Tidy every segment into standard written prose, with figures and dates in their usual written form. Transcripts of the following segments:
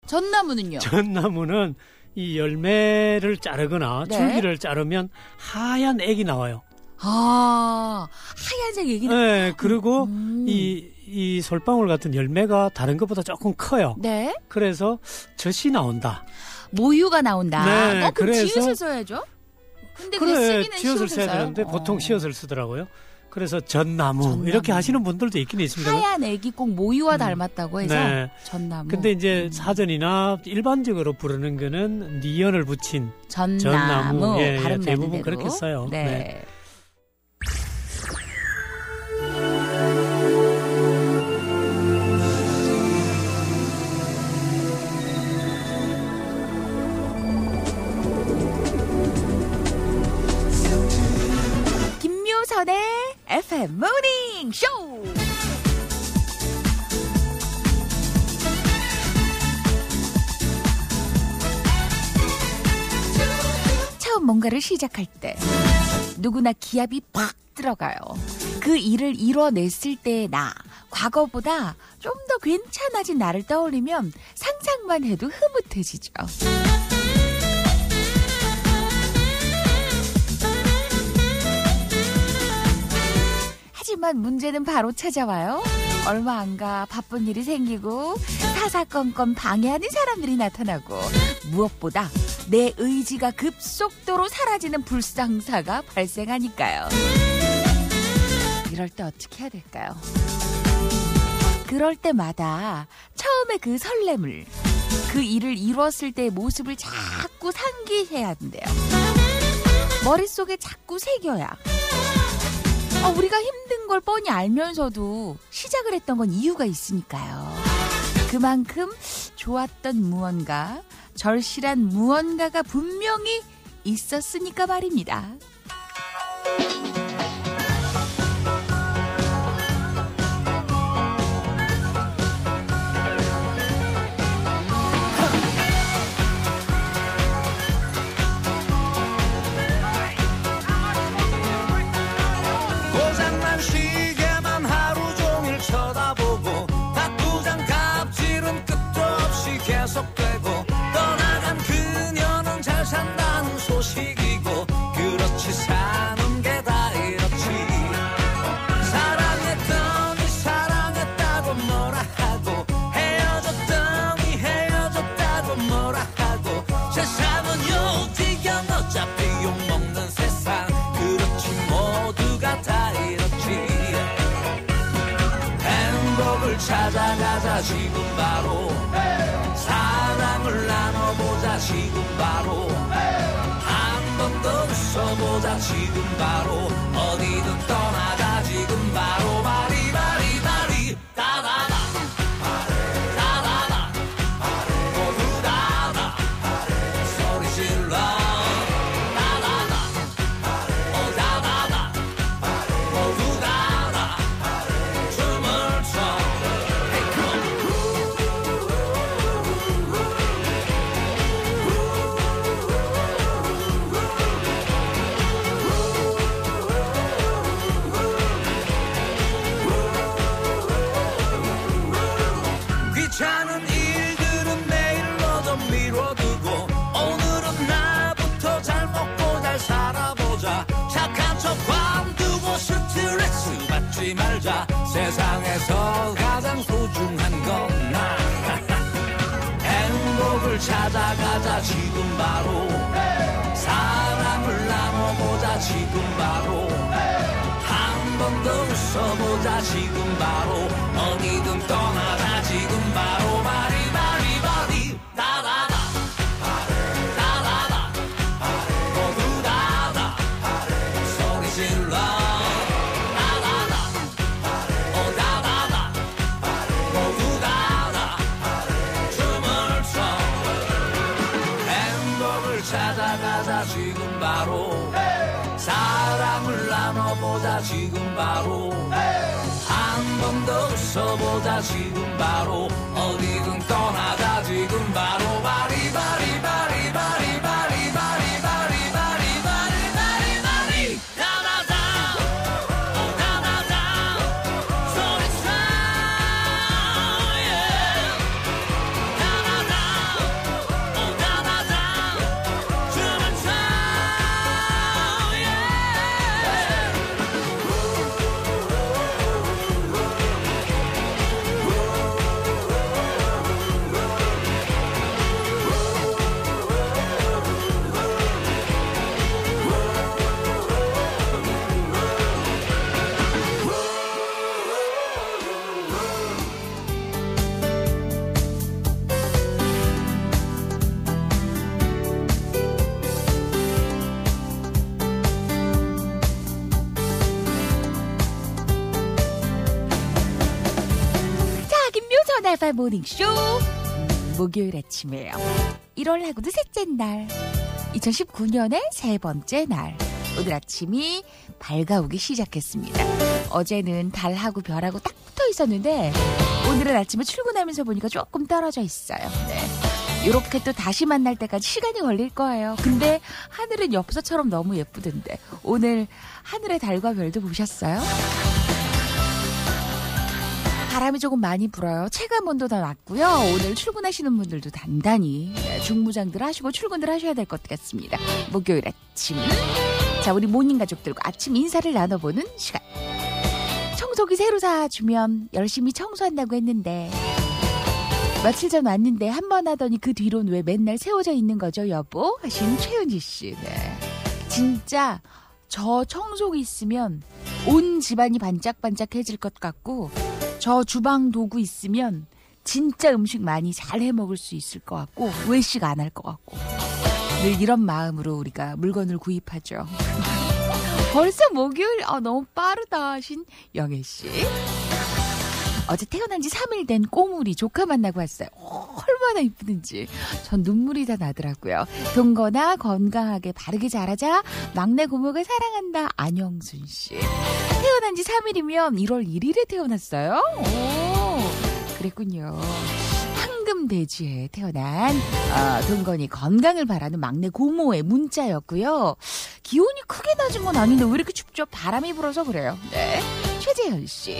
전나무는요? 전나무는 이 열매를 자르거나 네. 줄기를 자르면 하얀 액이 나와요. 아, 하얀색 얘기는. 네, 그리고 이 솔방울 같은 열매가 다른 것보다 조금 커요. 네. 그래서 젖이 나온다. 모유가 나온다. 네, 그럼 그래서 지읒을 써야죠? 근데 그래, 쓰기는 지읒을 써야 써요? 되는데 보통 시옷을 쓰더라고요. 그래서 전나무 이렇게 하시는 분들도 있긴 있습니다. 하얀 애기 꼭 모유와 닮았다고 해서 네. 전나무. 근데 이제 사전이나 일반적으로 부르는 거는 니언을 붙인 전나무. 예, 발음 대부분 나는 대로. 그렇게 써요. 네. 네. 김묘선의 FM 모닝 쇼. 처음 뭔가를 시작할 때 누구나 기합이 팍 들어가요. 그 일을 이뤄냈을 때의 나, 과거보다 좀 더 괜찮아진 나를 떠올리면 상상만 해도 흐뭇해지죠. 하지만 문제는 바로 찾아와요. 얼마 안 가 바쁜 일이 생기고 사사건건 방해하는 사람들이 나타나고 무엇보다 내 의지가 급속도로 사라지는 불상사가 발생하니까요. 이럴 때 어떻게 해야 될까요? 그럴 때마다 처음에 그 설렘을, 그 일을 이루었을 때의 모습을 자꾸 상기해야 한대요. 머릿속에 자꾸 새겨야 우리가 힘든 걸 뻔히 알면서도 시작을 했던 건 이유가 있으니까요. 그만큼 좋았던 무언가, 절실한 무언가가 분명히 있었으니까 말입니다. 시계만 하루 종일 쳐다보고 탁구장 갑질은 끝도 없이 계속되고 떠나간 그녀는 잘 산다는 소식이고 그렇지 사는 게 다 이렇지 사랑했더니 사랑했다고 뭐라 하고 헤어졌더니 헤어졌다고 뭐라 하고 세상은 요지경 어차피 욕먹는 세상 그렇지 모두가 다 행복을 찾아가자 지금 바로 사랑을 나눠보자 지금 바로 한 번 더 웃어보자 지금 바로 어디든 떠나자 지금 바로 바리바리바리 다다다 다다다 모두 다다 소리 질러 귀찮은 일들은 내일로 좀 미뤄두고 오늘은 나부터 잘 먹고 잘 살아보자 착한 척 관두고 스트레스 받지 말자 세상에서 가장 소중한 건 나 행복을 찾아가자 지금 바로 사랑을 나눠보자 지금 바로 한 번 더 웃어보자 지금 바로 어디든 떠나자 지금 바로 바리바리바리 다다다 다다다 모두 다다 소리 질러 다다다 다다다 모두 다다 춤을 춰 행복을 찾아가자 지금 바로 사랑을 나눠보자 지금 바로 한 번 더 웃어보자 지금 바로 어디든 떠나자 지금 바로 바리바리바리바리바리바리바리바리바리바리 다다다 다다다 소리쳐 다다다 FM 모닝쇼 목요일 아침이에요. 1월하고도 셋째 날, 2019년의 세 번째 날. 오늘 아침이 밝아오기 시작했습니다. 어제는 달하고 별하고 딱 붙어 있었는데 오늘은 아침에 출근하면서 보니까 조금 떨어져 있어요. 네. 이렇게 또 다시 만날 때까지 시간이 걸릴 거예요. 근데 하늘은 엽서처럼 너무 예쁘던데 오늘 하늘의 달과 별도 보셨어요? 바람이 조금 많이 불어요. 체감온도 더 낮고요. 오늘 출근하시는 분들도 단단히 중무장들 하시고 출근들 하셔야 될 것 같습니다. 목요일 아침. 자, 우리 모닝 가족들과 아침 인사를 나눠보는 시간. 청소기 새로 사주면 열심히 청소한다고 했는데 며칠 전 왔는데 한 번 하더니 그 뒤로는 왜 맨날 세워져 있는 거죠, 여보? 하신 최은지 씨. 네. 진짜 저 청소기 있으면 온 집안이 반짝반짝해질 것 같고 저 주방 도구 있으면 진짜 음식 많이 잘 해먹을 수 있을 것 같고 외식 안 할 것 같고 늘 이런 마음으로 우리가 물건을 구입하죠. 벌써 목요일 너무 빠르다 하신 영애씨. 어제 태어난 지 3일 된 꼬물이 조카 만나고 왔어요. 얼마나 이쁘든지 전 눈물이 다 나더라고요. 동거나 건강하게 바르게 자라자. 막내 고모가 사랑한다. 안영순 씨. 태어난 지 3일이면 1월 1일에 태어났어요. 오, 그랬군요. 황금돼지에 태어난 동건이 건강을 바라는 막내 고모의 문자였고요. 기온이 크게 낮은 건 아닌데 왜 이렇게 춥죠? 바람이 불어서 그래요. 네, 최재현 씨.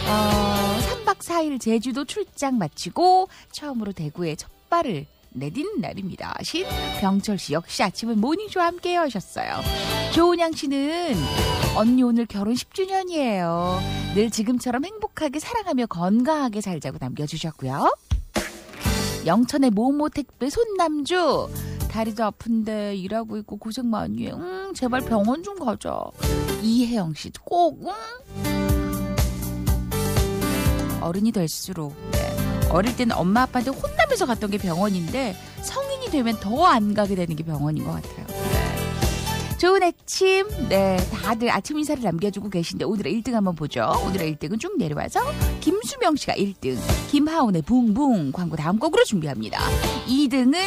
3박 4일 제주도 출장 마치고 처음으로 대구에 첫 발을 내딛는 날입니다. 신병철 씨 역시 아침은 모닝쇼와 함께 하셨어요. 조은양 씨는 언니 오늘 결혼 10주년이에요. 늘 지금처럼 행복하게 사랑하며 건강하게 살자고 남겨주셨고요. 영천의 모모 택배 손남주. 다리도 아픈데 일하고 있고 고생 많이 해. 제발 병원 좀 가자. 이혜영 씨도 꼭 어른이 될수록 어릴 때는 엄마 아빠한테 혼나면서 갔던 게 병원인데 성인이 되면 더 안 가게 되는 게 병원인 것 같아요. 네. 좋은 아침. 네, 다들 아침 인사를 남겨주고 계신데 오늘의 1등 한번 보죠. 오늘의 1등은 쭉 내려와서 김수명 씨가 1등, 김하온의 붕붕 광고 다음 곡으로 준비합니다. 2등은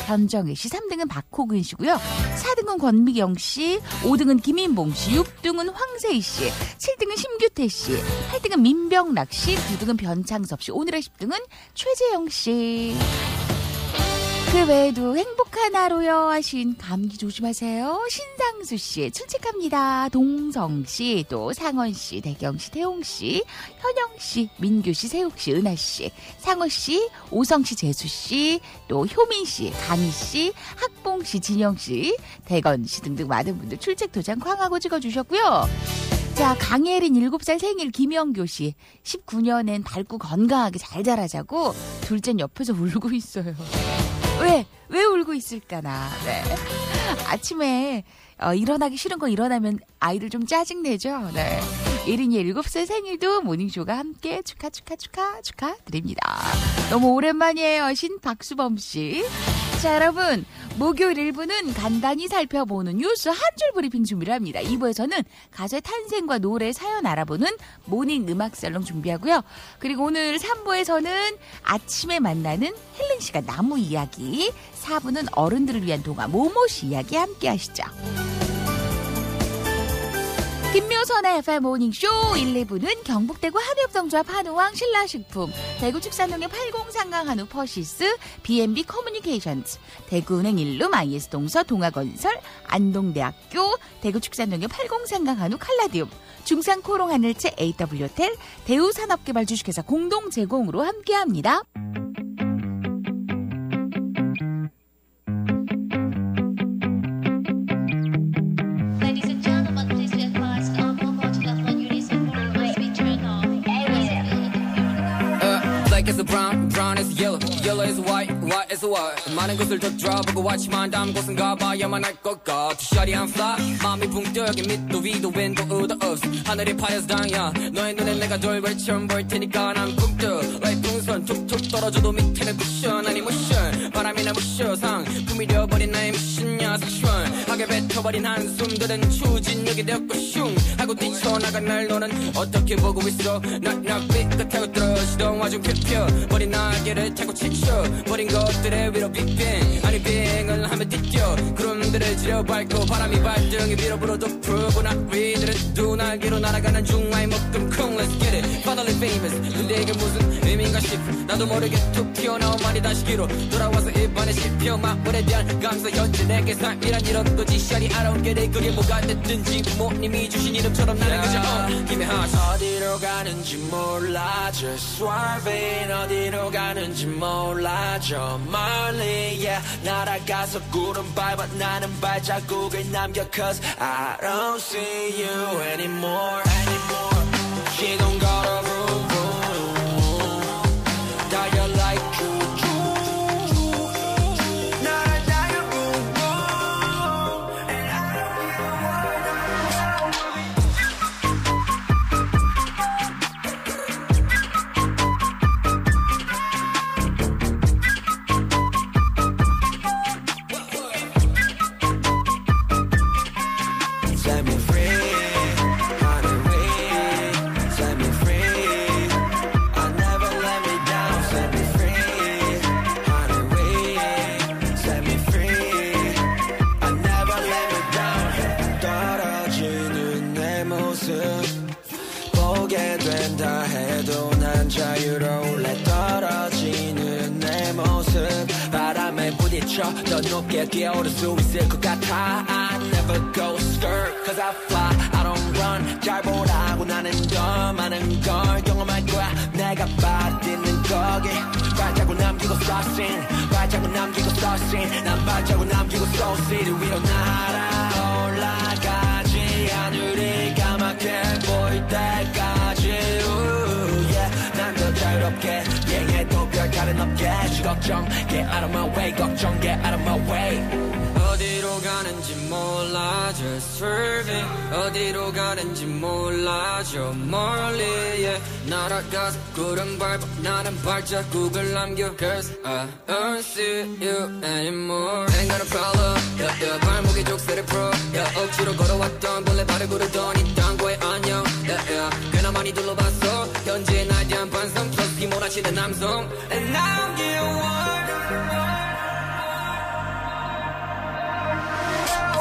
변정혜 씨, 3등은 박호근 씨고요. 4등은 권미경 씨, 5등은 김인봉 씨, 6등은 황세희 씨, 7등은 심규태 씨, 8등은 민병락 씨, 9등은 변창섭 씨, 오늘의 10등은 최재영 씨. 그 외에도 행복한 하루요 하신 감기 조심하세요. 신상수 씨 출첵합니다. 동성 씨, 또 상원 씨, 대경 씨, 태용 씨, 현영 씨, 민규 씨, 세욱 씨, 은하 씨, 상호 씨, 오성 씨, 재수 씨, 또 효민 씨, 강희 씨, 학봉 씨, 진영 씨, 대건 씨 등등 많은 분들 출첵 도장 쾅하고 찍어주셨고요. 자, 강예린 7살 생일 김영교 씨. 19년엔 밝고 건강하게 잘 자라자고 둘째는 옆에서 울고 있어요. 왜 울고 있을까나. 네. 아침에 일어나기 싫은 거 일어나면 아이들 좀 짜증내죠. 네. 예린이 7살 생일도 모닝쇼가 함께 축하드립니다. 너무 오랜만이에요. 박수범 씨. 자, 여러분, 목요일 1부는 간단히 살펴보는 뉴스 한 줄 브리핑 준비를 합니다. 2부에서는 가수의 탄생과 노래 사연 알아보는 모닝 음악살롱 준비하고요. 그리고 오늘 3부에서는 아침에 만나는 힐링 시간 나무 이야기, 4부는 어른들을 위한 동화 모모씨 이야기 함께 하시죠. 김묘선의 FM 모닝쇼 1, 2부는 경북대구 한우협동조합 한우왕 신라식품, 대구 축산농협 80상강 한우 퍼시스, B&B 커뮤니케이션즈, 대구은행 일룸 IS동서 동아건설, 안동대학교, 대구 축산농협 80상강 한우 칼라디움, 중산코롱 하늘채 AW호텔, 대우산업개발 주식회사 공동 제공으로 함께합니다. Black is brown, brown is yellow, yellow is white, white is guess what 많은 것을 더 들어보고 왔지만 다음 곳은 가봐야만 할 것 같아 Shawty I'm fly 마음이 붕 떠 여기 밑도 위도 왼도 우도 없어 하늘이 파여서 당야 너의 눈에 내가 돌발 처음 볼 테니까 난 붕 떠 like 풍선 툭툭 떨어져도 밑에는 쿠션 아니 모션 바람이나 부셔 상품이 되어버린 나의 미션이야 섹슈얼하게 뱉어버린 한숨들은 추진력이 되었고 슝 하고 뛰쳐나간 날 너는 어떻게 보고 있어 낙낙 삐끗하고 떨어지던 와중 펴펴버린 날개를 타고 치쳐 버린 것들의 위로 빅뱅 아니 빙을 하며 뛰뛰어 구름들을 지려 밟고 바람이 발등에 위로 불어도 푸고 나 위들은 두 날개로 날아가는 중화의 목금 쿵 Let's get it finally famous 근데 이게 무슨 의미인가 싶어 나도 모르게 툭 튀어나온 말이 다시 기로 돌아와서 입안에 씹혀 마음에 대한 감사 현재 내게 삶이란 이런 거지 Shawty I don't get it 그게 뭐가 됐든지 부모님이 주신 이름처럼 나는 그저 Give me heart 어디로 가는지 몰라 Just swerving 어디로 가는지 몰라 저 멀리 yeah 날아가서 구름 밟아 나는 발자국을 남겨 Cause I don't see you anymore 시동 걸어 vroom vroom 달려 like 나를 달려 vroom vroom and I don't hear a word Set me free 보게 된다 해도 난 자유로울래 떨어지는 내 모습 바람에 부딪혀 더 높게 뛰어오를 수 있을 것 같아 I never go skirt cause I fly I don't run 잘 보라고 나는 더 많은 걸 경험할 거야 내가 발을 딛는 거기 발자국 남기고 쏘신 발자국 남기고 쏘신 난 발자국 남기고 쏘시를 위로 날아올라가지 하늘이 까맣게 보일 때까지 난 더 자유롭게 비행해도 별다른 없게 걱정 get out of my way 걱정 get out of my way 어디로 가는지 몰라 just swerving 어디로 가는지 몰라 저 멀리 yeah. 날아가서 구름 밟아 나는 발자국을 남겨 Cause I don't see you anymore Ain't got a problem yeah, yeah. 발목에 족쇄를 풀어 yeah. 억지로 걸어왔던 본래 발을 구르더니 땅고에 안녕 yeah, yeah. 꽤나 많이 둘러봤어 현재의 나에 대한 반성 plus 휘몰아치는 남성 And now you want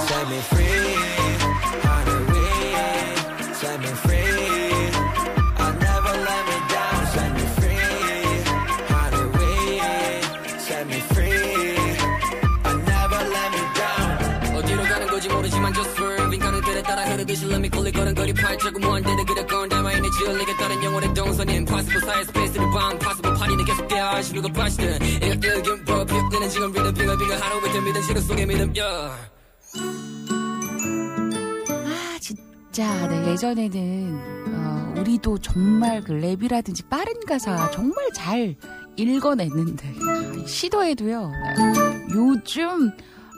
Set me free, 하늘 위에 Set me free, I'll never let me down Set me free, 하늘 위에 Set me free, I'll never let me down 어디로 가는 건지 모르지만 just swerving 가는 길에 따라 흐르듯이 let me 굴리 걸음걸이 팔자고 무한대는 그랬건 담아있는 지을리게 따른 영혼의 동선 Impossible 사이 스페이스를 방 Possible 파리는 계속돼야 아쉬우고 빠지든 일균 법 휘어내는 지금 리듬 빙글빙글 하루 이틀 믿은 시간 속의 믿음 yeah. 진짜 네, 예전에는 우리도 정말 그 랩이라든지 빠른 가사 정말 잘 읽어냈는데 시도해도요 요즘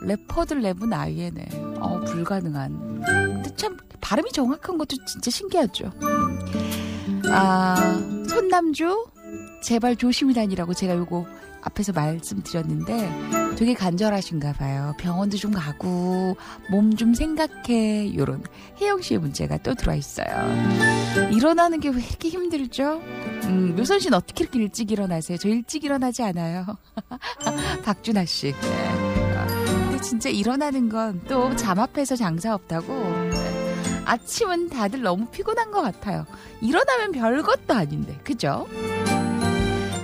래퍼들 랩은 아예네 불가능한 근데 참 발음이 정확한 것도 진짜 신기하죠. 손남주 제발 조심히 다니라고 제가 요거 앞에서 말씀드렸는데 되게 간절하신가 봐요. 병원도 좀 가고 몸 좀 생각해 요런 혜영 씨의 문제가 또 들어와 있어요. 일어나는 게 왜 이렇게 힘들죠? 묘선 씨는 어떻게 이렇게 일찍 일어나세요? 저 일찍 일어나지 않아요. 박준하 씨. 네. 근데 진짜 일어나는 건 또 잠 앞에서 장사 없다고. 아침은 다들 너무 피곤한 것 같아요. 일어나면 별것도 아닌데 그죠?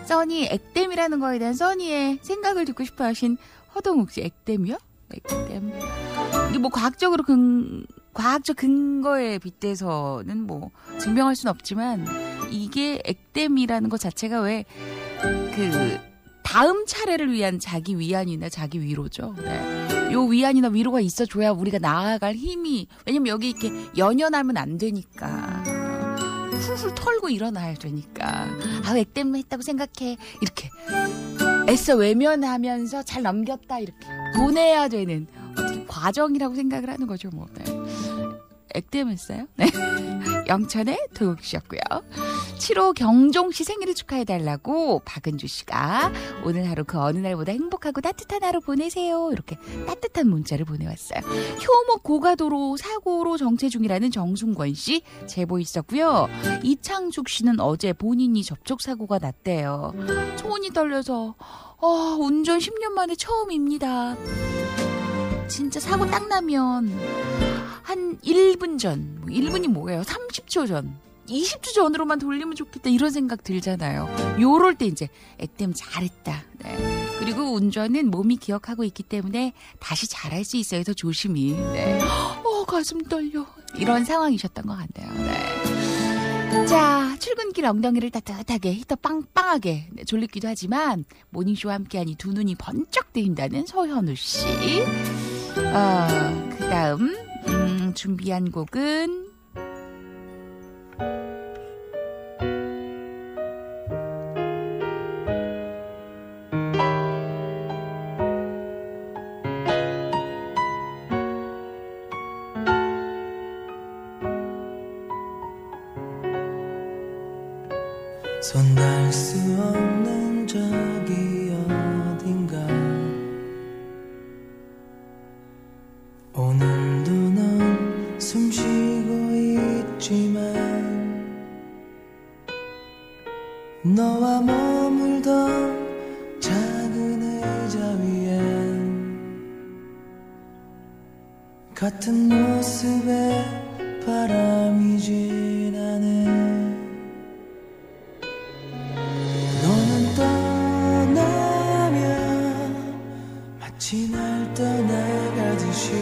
써니 액땜이라는 거에 대한 써니의 생각을 듣고 싶어 하신 허동욱 씨. 액땜이요? 액땜. 이게 뭐 과학적 근거에 빗대서는 뭐 증명할 수는 없지만 이게 액땜이라는 것 자체가 왜 그 다음 차례를 위한 자기 위안이나 자기 위로죠. 네. 요 위안이나 위로가 있어줘야 우리가 나아갈 힘이 왜냐면 여기 이렇게 연연하면 안 되니까. 훌훌 털고 일어나야 되니까 액땜 했다고 생각해 이렇게 애써 외면하면서 잘 넘겼다 이렇게 보내야 되는 어떻게 과정이라고 생각을 하는 거죠. 뭐. 네. 액땜했어요? 네. 영천의 도둑씨였고요. 7호 경종씨 생일을 축하해달라고 박은주씨가 오늘 하루 그 어느 날보다 행복하고 따뜻한 하루 보내세요. 이렇게 따뜻한 문자를 보내왔어요. 효목 고가도로 사고로 정체 중이라는 정순권씨 제보 있었고요. 이창숙씨는 어제 본인이 접촉사고가 났대요. 손이 떨려서 운전 10년 만에 처음입니다. 진짜 사고 딱 나면 한 1분 전, 1분이 뭐예요? 30초 전, 20초 전으로만 돌리면 좋겠다 이런 생각 들잖아요. 요럴 때 이제 액땜 잘했다. 네. 그리고 운전은 몸이 기억하고 있기 때문에 다시 잘할 수 있어요. 더 조심히. 네. 가슴 떨려. 이런 상황이셨던 것 같네요. 네. 자, 출근길 엉덩이를 따뜻하게 히터 빵빵하게 졸리기도 하지만 모닝쇼와 함께한 이 두 눈이 번쩍 뜨인다는 서현우씨. 그 다음 준비한 곡은 손 닿을 수 없는 저기 어딘가 오늘도 넌 숨쉬고 있지만 너와 머물던 작은 의자 위엔 같은 모습에 바람이 지나네. 너는 떠나면 마치 날 떠나가듯이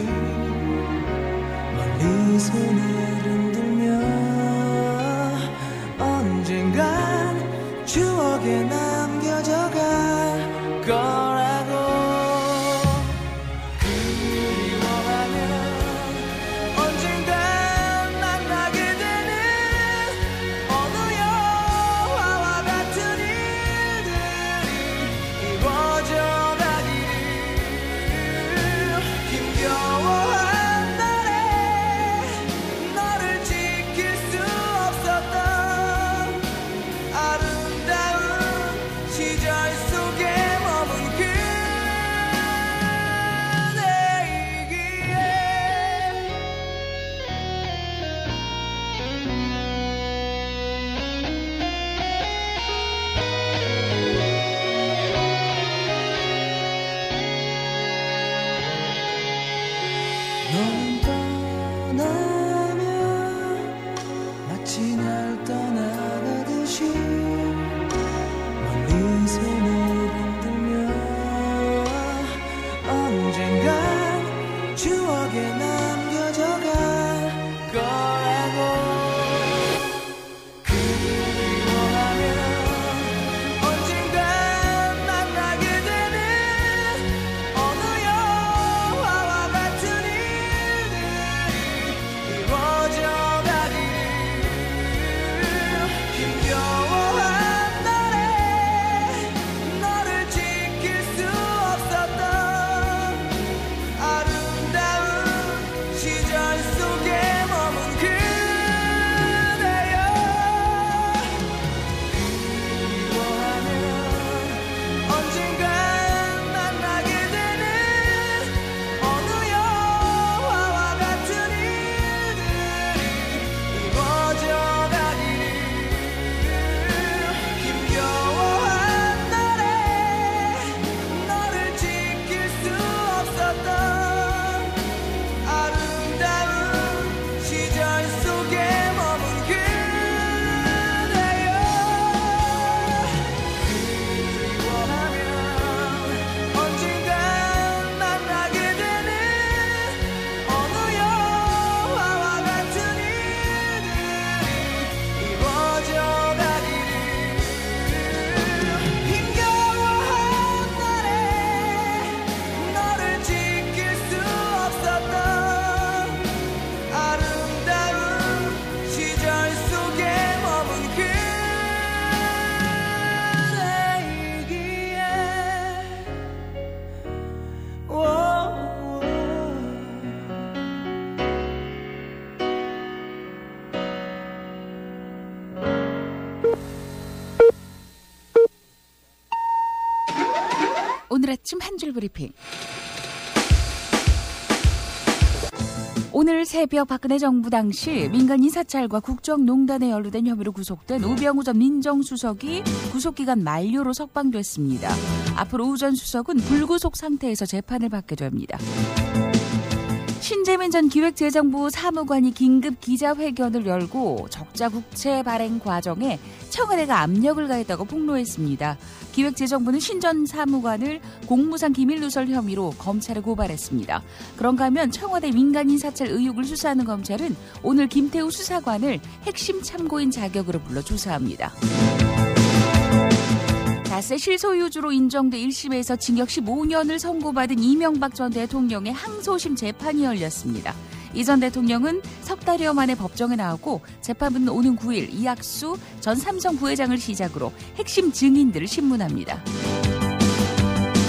멀리 손을 흔들며 언젠간 추억에 남겨져 갈 거라고. 그리워하면 언젠간 만나게 되는 어느 영화와 같은 일들이 이루어져 가기를. 힘겨워한 날에 너를 지킬 수 없었던 아름다운 오늘 아침 한 줄 브리핑. 오늘 새벽 박근혜 정부 당시 민간인 사찰과 국정농단에 연루된 혐의로 구속된 우병우 전 민정수석이 구속기간 만료로 석방됐습니다. 앞으로 우 전 수석은 불구속 상태에서 재판을 받게 됩니다. 신재민 전 기획재정부 사무관이 긴급 기자회견을 열고 적자 국채 발행 과정에 청와대가 압력을 가했다고 폭로했습니다. 기획재정부는 신 전 사무관을 공무상 기밀누설 혐의로 검찰에 고발했습니다. 그런가 하면 청와대 민간인 사찰 의혹을 수사하는 검찰은 오늘 김태우 수사관을 핵심 참고인 자격으로 불러 조사합니다. 다세 실소유주로 인정돼 1심에서 징역 15년을 선고받은 이명박 전 대통령의 항소심 재판이 열렸습니다. 이 전 대통령은 석 달여 만에 법정에 나오고 재판부는 오는 9일 이학수 전 삼성 부회장을 시작으로 핵심 증인들을 신문합니다.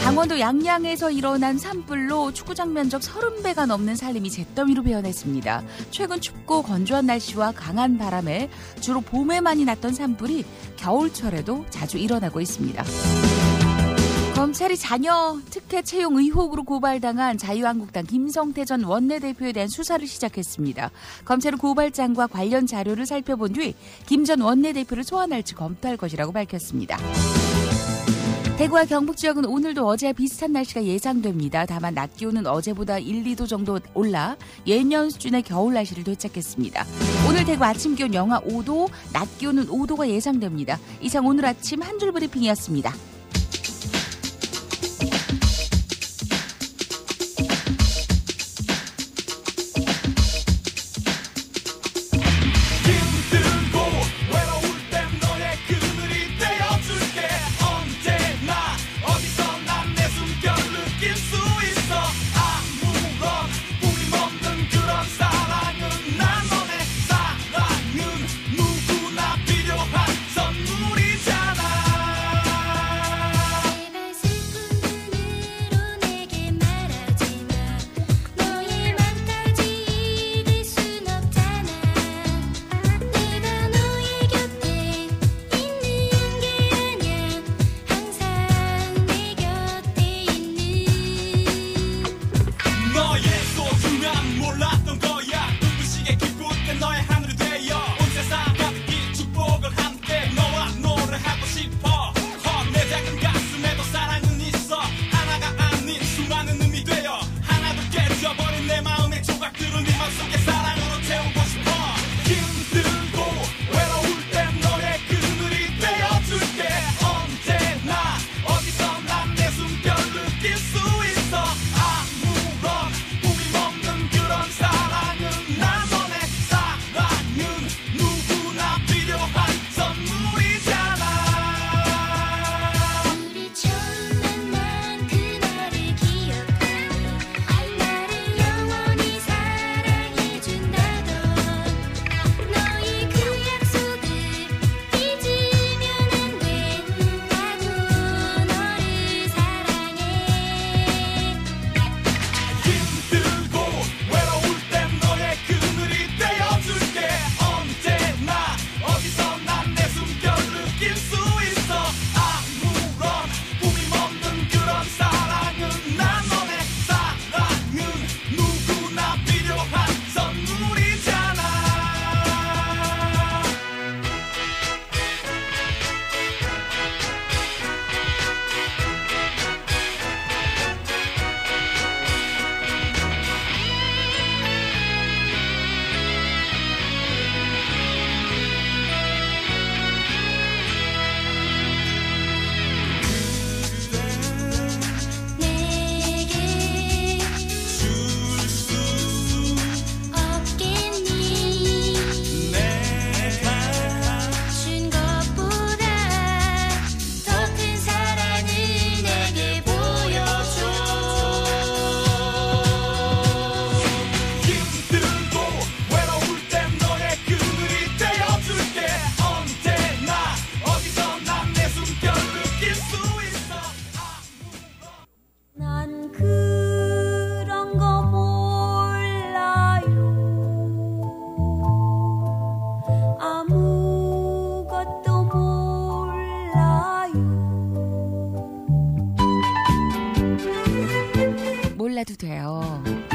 강원도 양양에서 일어난 산불로 축구장 면적 30배가 넘는 산림이 잿더미로 변했습니다. 최근 춥고 건조한 날씨와 강한 바람에 주로 봄에만이 났던 산불이 겨울철에도 자주 일어나고 있습니다. 검찰이 자녀 특혜 채용 의혹으로 고발당한 자유한국당 김성태 전 원내대표에 대한 수사를 시작했습니다. 검찰은 고발장과 관련 자료를 살펴본 뒤 김 전 원내대표를 소환할지 검토할 것이라고 밝혔습니다. 대구와 경북 지역은 오늘도 어제와 비슷한 날씨가 예상됩니다. 다만 낮 기온은 어제보다 1, 2도 정도 올라 예년 수준의 겨울 날씨를 되찾겠습니다. 오늘 대구 아침 기온 영하 5도, 낮 기온은 5도가 예상됩니다. 이상 오늘 아침 한 줄 브리핑이었습니다.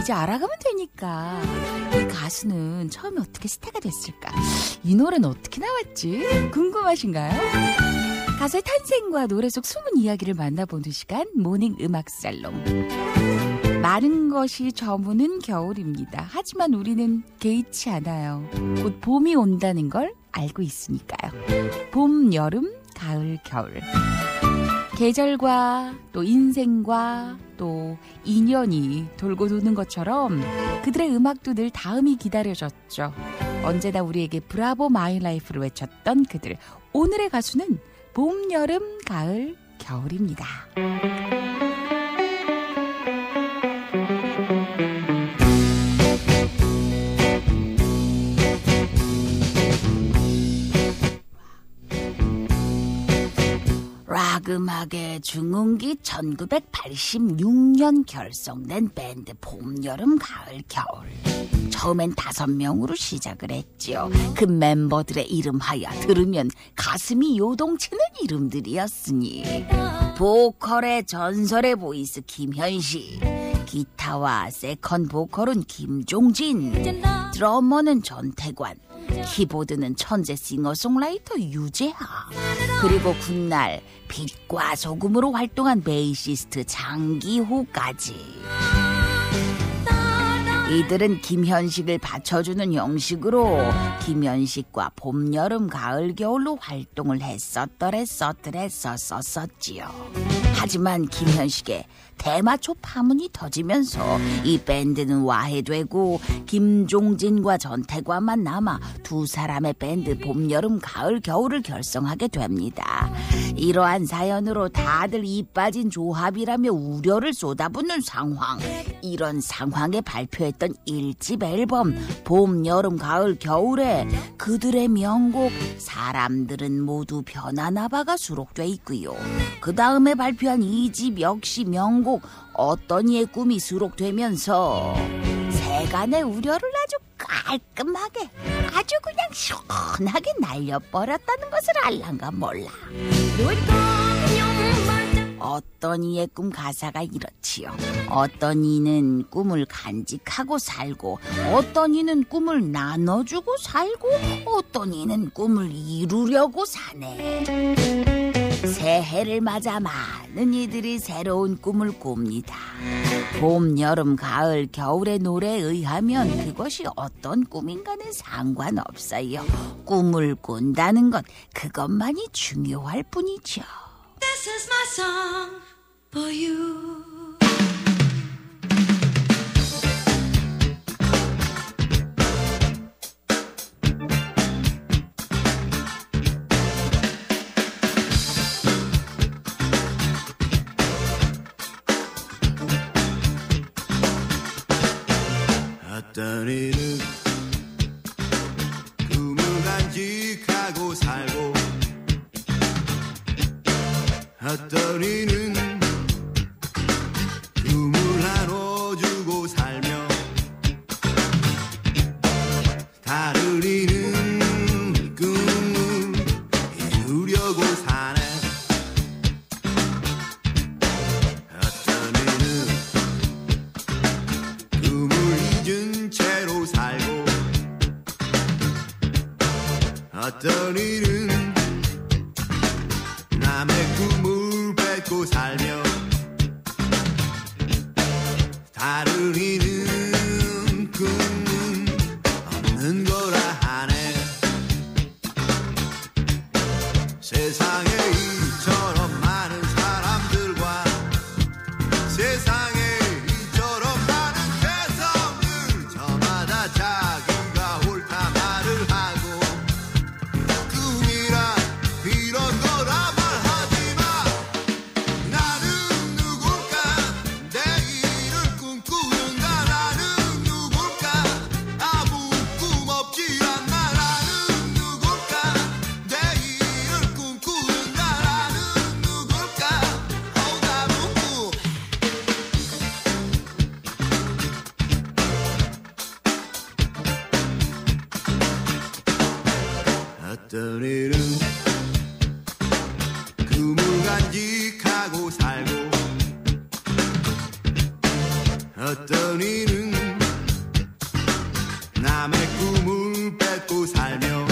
이제 알아가면 되니까. 이 가수는 처음에 어떻게 스타가 됐을까? 이 노래는 어떻게 나왔지? 궁금하신가요? 가수의 탄생과 노래 속 숨은 이야기를 만나보는 시간, 모닝 음악 살롱. 많은 것이 저무는 겨울입니다. 하지만 우리는 개의치 않아요. 곧 봄이 온다는 걸 알고 있으니까요. 봄, 여름, 가을, 겨울. 계절과 또 인생과 또 인연이 돌고 도는 것처럼 그들의 음악도 늘 다음이 기다려졌죠. 언제나 우리에게 브라보 마이 라이프를 외쳤던 그들. 오늘의 가수는 봄, 여름, 가을, 겨울입니다. 락 음악의 중흥기 1986년 결성된 밴드 봄, 여름, 가을, 겨울. 처음엔 5명으로 시작을 했지요. 그 멤버들의 이름하여 들으면 가슴이 요동치는 이름들이었으니 보컬의 전설의 보이스 김현식, 기타와 세컨 보컬은 김종진, 드러머는 전태관, 키보드는 천재 싱어송라이터 유재하, 그리고 훗날 빛과 소금으로 활동한 베이시스트 장기호까지. 이들은 김현식을 받쳐주는 형식으로 김현식과 봄, 여름, 가을, 겨울로 활동을 했었지요. 하지만 김현식의 대마초 파문이 터지면서 이 밴드는 와해되고 김종진과 전태관만 남아 두 사람의 밴드 봄, 여름, 가을, 겨울을 결성하게 됩니다. 이러한 사연으로 다들 이 빠진 조합이라며 우려를 쏟아붓는 상황. 이런 상황에 발표했던 1집 앨범 봄, 여름, 가을, 겨울에 그들의 명곡 사람들은 모두 변하나봐가 수록돼 있고요. 그 다음에 발표한 2집 역시 명곡 어떤 이의 꿈이 수록되면서 세간의 우려를 아주 깔끔하게 아주 그냥 시원하게 날려버렸다는 것을 알란가 몰라. 어떤 이의 꿈 가사가 이렇지요. 어떤 이는 꿈을 간직하고 살고, 어떤 이는 꿈을 나눠주고 살고, 어떤 이는 꿈을 이루려고 사네. 새해를 맞아 많은 이들이 새로운 꿈을 꿉니다. 봄, 여름, 가을, 겨울의 노래에 의하면 그것이 어떤 꿈인가는 상관없어요. 꿈을 꾼다는 것, 그것만이 중요할 뿐이죠. This is my song for you. 어떤 이는 꿈을 간직하고 살고, 어떤 이는 꿈을 나눠주고 살며, 다른 이는 꿈을 이루려고 사네. 어떤 이는 꿈을 잊은 채로 살고, 어떤 이는 남의 꿈을 뺏고 살며, 다른 이는 꿈은 없는 거라 하네. 세상에 이처럼 많은 사람들과 세상에 이처럼 많은 개성들, 저마다 자기가 옳다 말을 하고, 꿈이란 이런 거라 말하지마. 나는 누굴까? 내일을 꿈꾸는가? 나는 누굴까? 아무 꿈 없지 않나? 나는 누굴까? 내일을 꿈꾸는가? 나는 누굴까? 나는 꿈. 어떤 일은 꿈을 간직하고 살고, 어떤 이는 남의 꿈을 뺏고 살며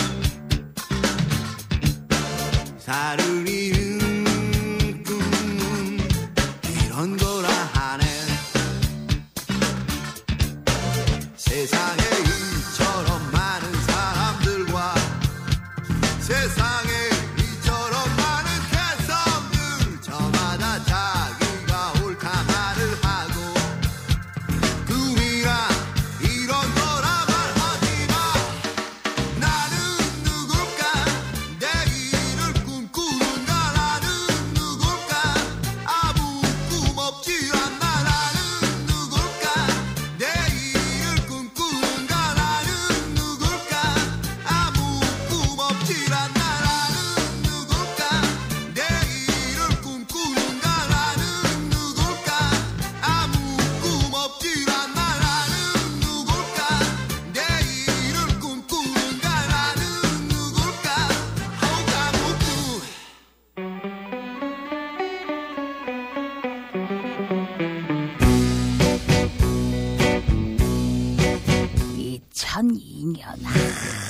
살을 잃은 꿈은 이런 거라 하네. 세상에 이처럼 많은 사람들과 세상에 이처럼 많은 개성들 저마다 자기가 옳다 말을 하고 꿈이란 이런 거라 말하지마. 나는 누굴까 내일을 꿈꾸는가. 나는 누굴까 아무 꿈 없지 않나. 나는 누굴까 내일을 꿈꾸는가. 나는 누굴까 아무 꿈 없지 않나. 나는 누굴까 내일을 꿈꾸는가. 나는 누굴까 아무 꿈 없지 않나. 나는 누굴까 내일을 꿈꾸는가. 나는 누굴까 아무 꿈. 2002년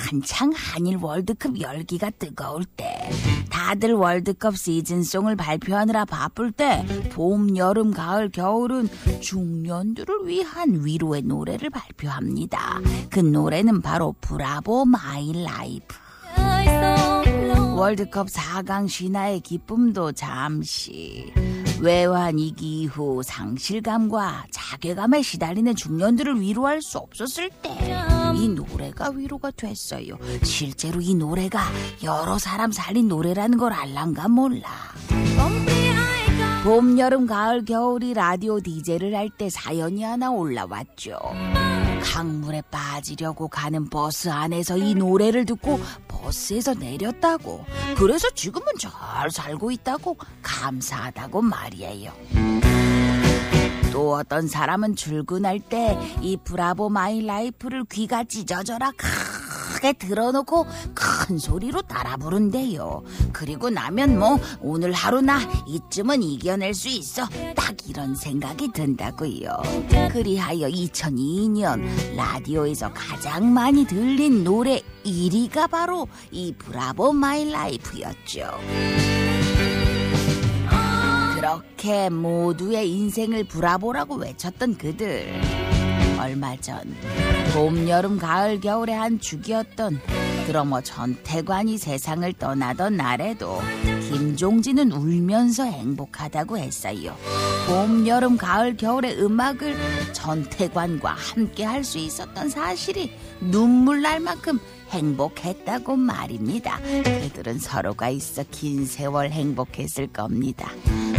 한창 한일 월드컵 열기가 뜨거울 때 다들 월드컵 시즌송을 발표하느라 바쁠 때 봄, 여름, 가을, 겨울은 중년들을 위한 위로의 노래를 발표합니다. 그 노래는 바로 브라보 마이 라이프. 월드컵 4강 신화의 기쁨도 잠시 외환위기 이후 상실감과 자괴감에 시달리는 중년들을 위로할 수 없었을 때 이 노래가 위로가 됐어요. 실제로 이 노래가 여러 사람 살린 노래라는 걸 알란가 몰라. 봄, 여름, 가을, 겨울이 라디오 DJ를 할 때 사연이 하나 올라왔죠. 강물에 빠지려고 가는 버스 안에서 이 노래를 듣고 버스에서 내렸다고. 그래서 지금은 잘 살고 있다고 감사하다고 말이에요. 또 어떤 사람은 출근할 때 이 브라보 마이 라이프를 귀가 찢어져라 크게 들어놓고 큰 소리로 따라 부른대요. 그리고 나면 뭐 오늘 하루 나 이쯤은 이겨낼 수 있어, 딱 이런 생각이 든다고요. 그리하여 2002년 라디오에서 가장 많이 들린 노래 1위가 바로 이 브라보 마이 라이프였죠. 그렇게 모두의 인생을 브라보라고 외쳤던 그들, 얼마 전 봄, 여름, 가을, 겨울의 한 주기였던 드러머 전태관이 세상을 떠나던 날에도 김종진은 울면서 행복하다고 했어요. 봄, 여름, 가을, 겨울의 음악을 전태관과 함께 할 수 있었던 사실이 눈물 날 만큼 행복했다고 말입니다. 그들은 서로가 있어 긴 세월 행복했을 겁니다.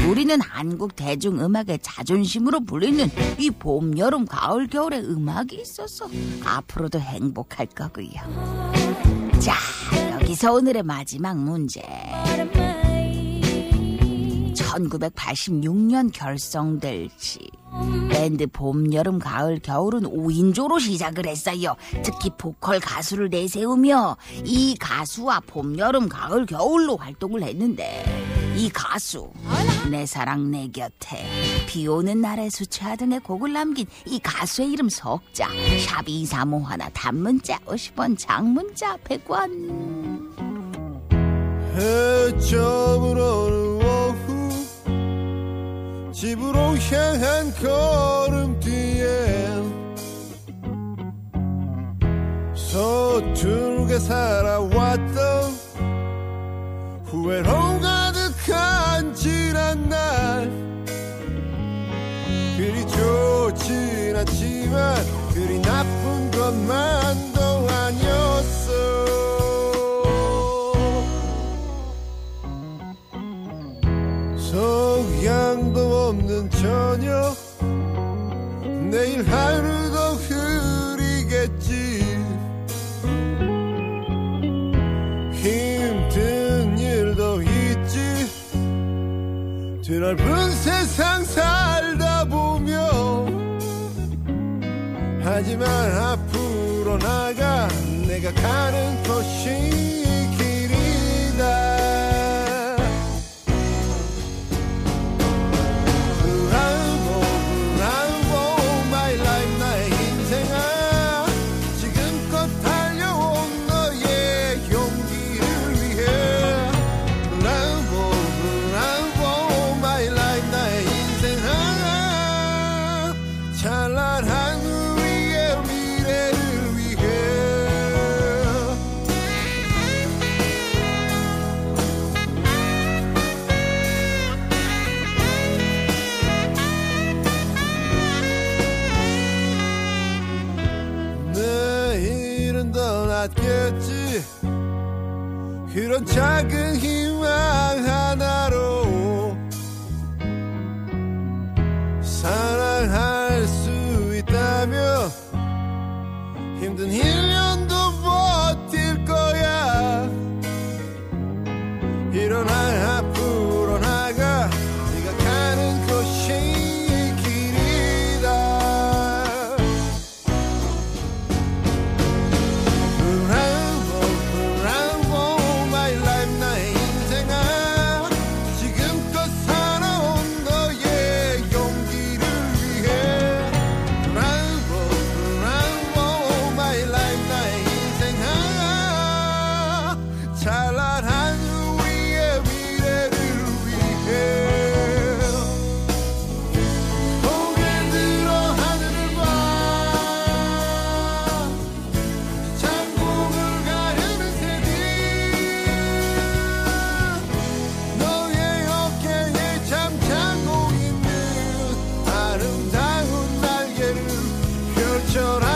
우리는 한국 대중음악의 자존심으로 불리는 이 봄, 여름, 가을, 겨울의 음악이 있어서 앞으로도 행복할 거고요. 자, 여기서 오늘의 마지막 문제. 1986년 결성될 시 밴드 봄, 여름, 가을, 겨울은 5인조로 시작을 했어요. 특히 보컬 가수를 내세우며 이 가수와 봄, 여름, 가을, 겨울로 활동을 했는데 이 가수 내 사랑 내 곁에 비오는 날에 수채화 등의 곡을 남긴 이 가수의 이름 석자. 샵 2351 단문자 50원, 장문자 100원. 해점을 어느 오후 집으로 향한 걸음뒤에 서툴게 살아왔던 후회로 가득한 지난 날. 그리 좋진 않지만 그리 나쁜 것만도 아니었어. 석양도 없는 저녁, 내일 하루도 흐리겠지. 힘든 일도 있지. 드넓은 세상 살다 보면. 하지만 앞으로 나가 내가 가는 곳이 길이다. 브라보 마이 라이프 나의 인생아. 지금껏 받겠지. 그런 작은 희망 하나로 사랑할 수 있다면 힘든 1년도 버틸 거야. 일어나 앞으로 나가. 네가 가는 곳이 길이다. Bravo, my life, 나의 인생아. 지금껏 살아온 너의 용기를 위해. Bravo, my life, 나의 인생아. 찬란한 우리의 미래를 위해. 고개 들어 하늘을 봐. 창공을 가르는 새들 너의 어깨에 잠자고 있는 아름다운 날개를 펼쳐라.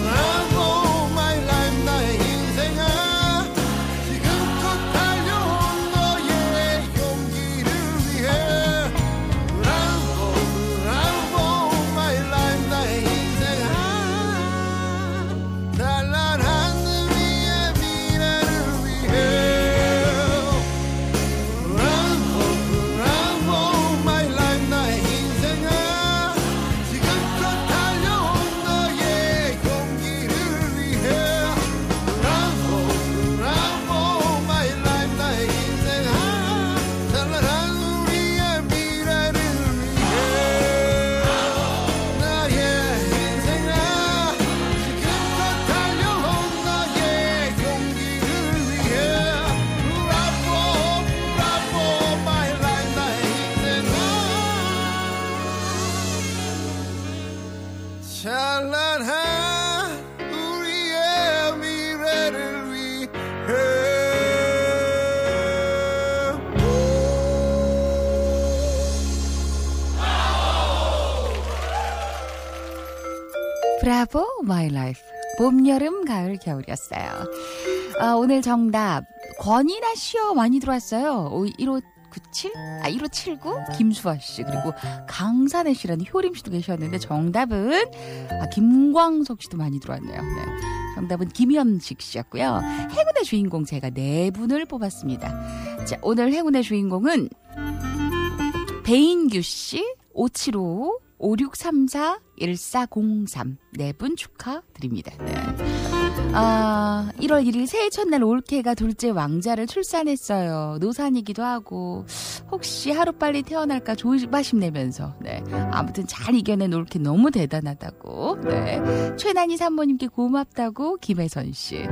Bravo, my life, 나의 인생아. 지금껏 달려온 너의 용기를 위해. Bravo, my life, 나의 인생아. 찬란한 우리의 미래를 위해. Bravo, my life, 나의 인생아. 지금껏 달려온 너의 용기를 위해. Bravo, my life, 나의 인생아. 찬란한 우리의 미래를 위해. 나의 인생아. 지금껏 달려온 너의 용기를 위해. Bravo, my life, 나의 인생아. 찬란한 우리의 미래를 위해. 브라보 마이 라이프. 봄, 여름, 가을, 겨울이었어요. 오늘 정답 권이나 시어 많이 들어왔어요. 1579 김수아 씨, 그리고 강산혜 씨라는 효림 씨도 계셨는데 정답은 김광석 씨도 많이 들어왔네요. 네. 정답은 김현식 씨였고요. 행운의 주인공 제가 4분을 뽑았습니다. 자, 오늘 행운의 주인공은 배인규 씨, 5755 5634-1403 4분 축하드립니다. 네. 1월 1일 새해 첫날 올케가 둘째 왕자를 출산했어요. 노산이기도 하고 혹시 하루빨리 태어날까 조바심 내면서 네. 아무튼 잘 이겨낸 올케 너무 대단하다고. 네. 최난희 산모님께 고맙다고 김혜선 씨.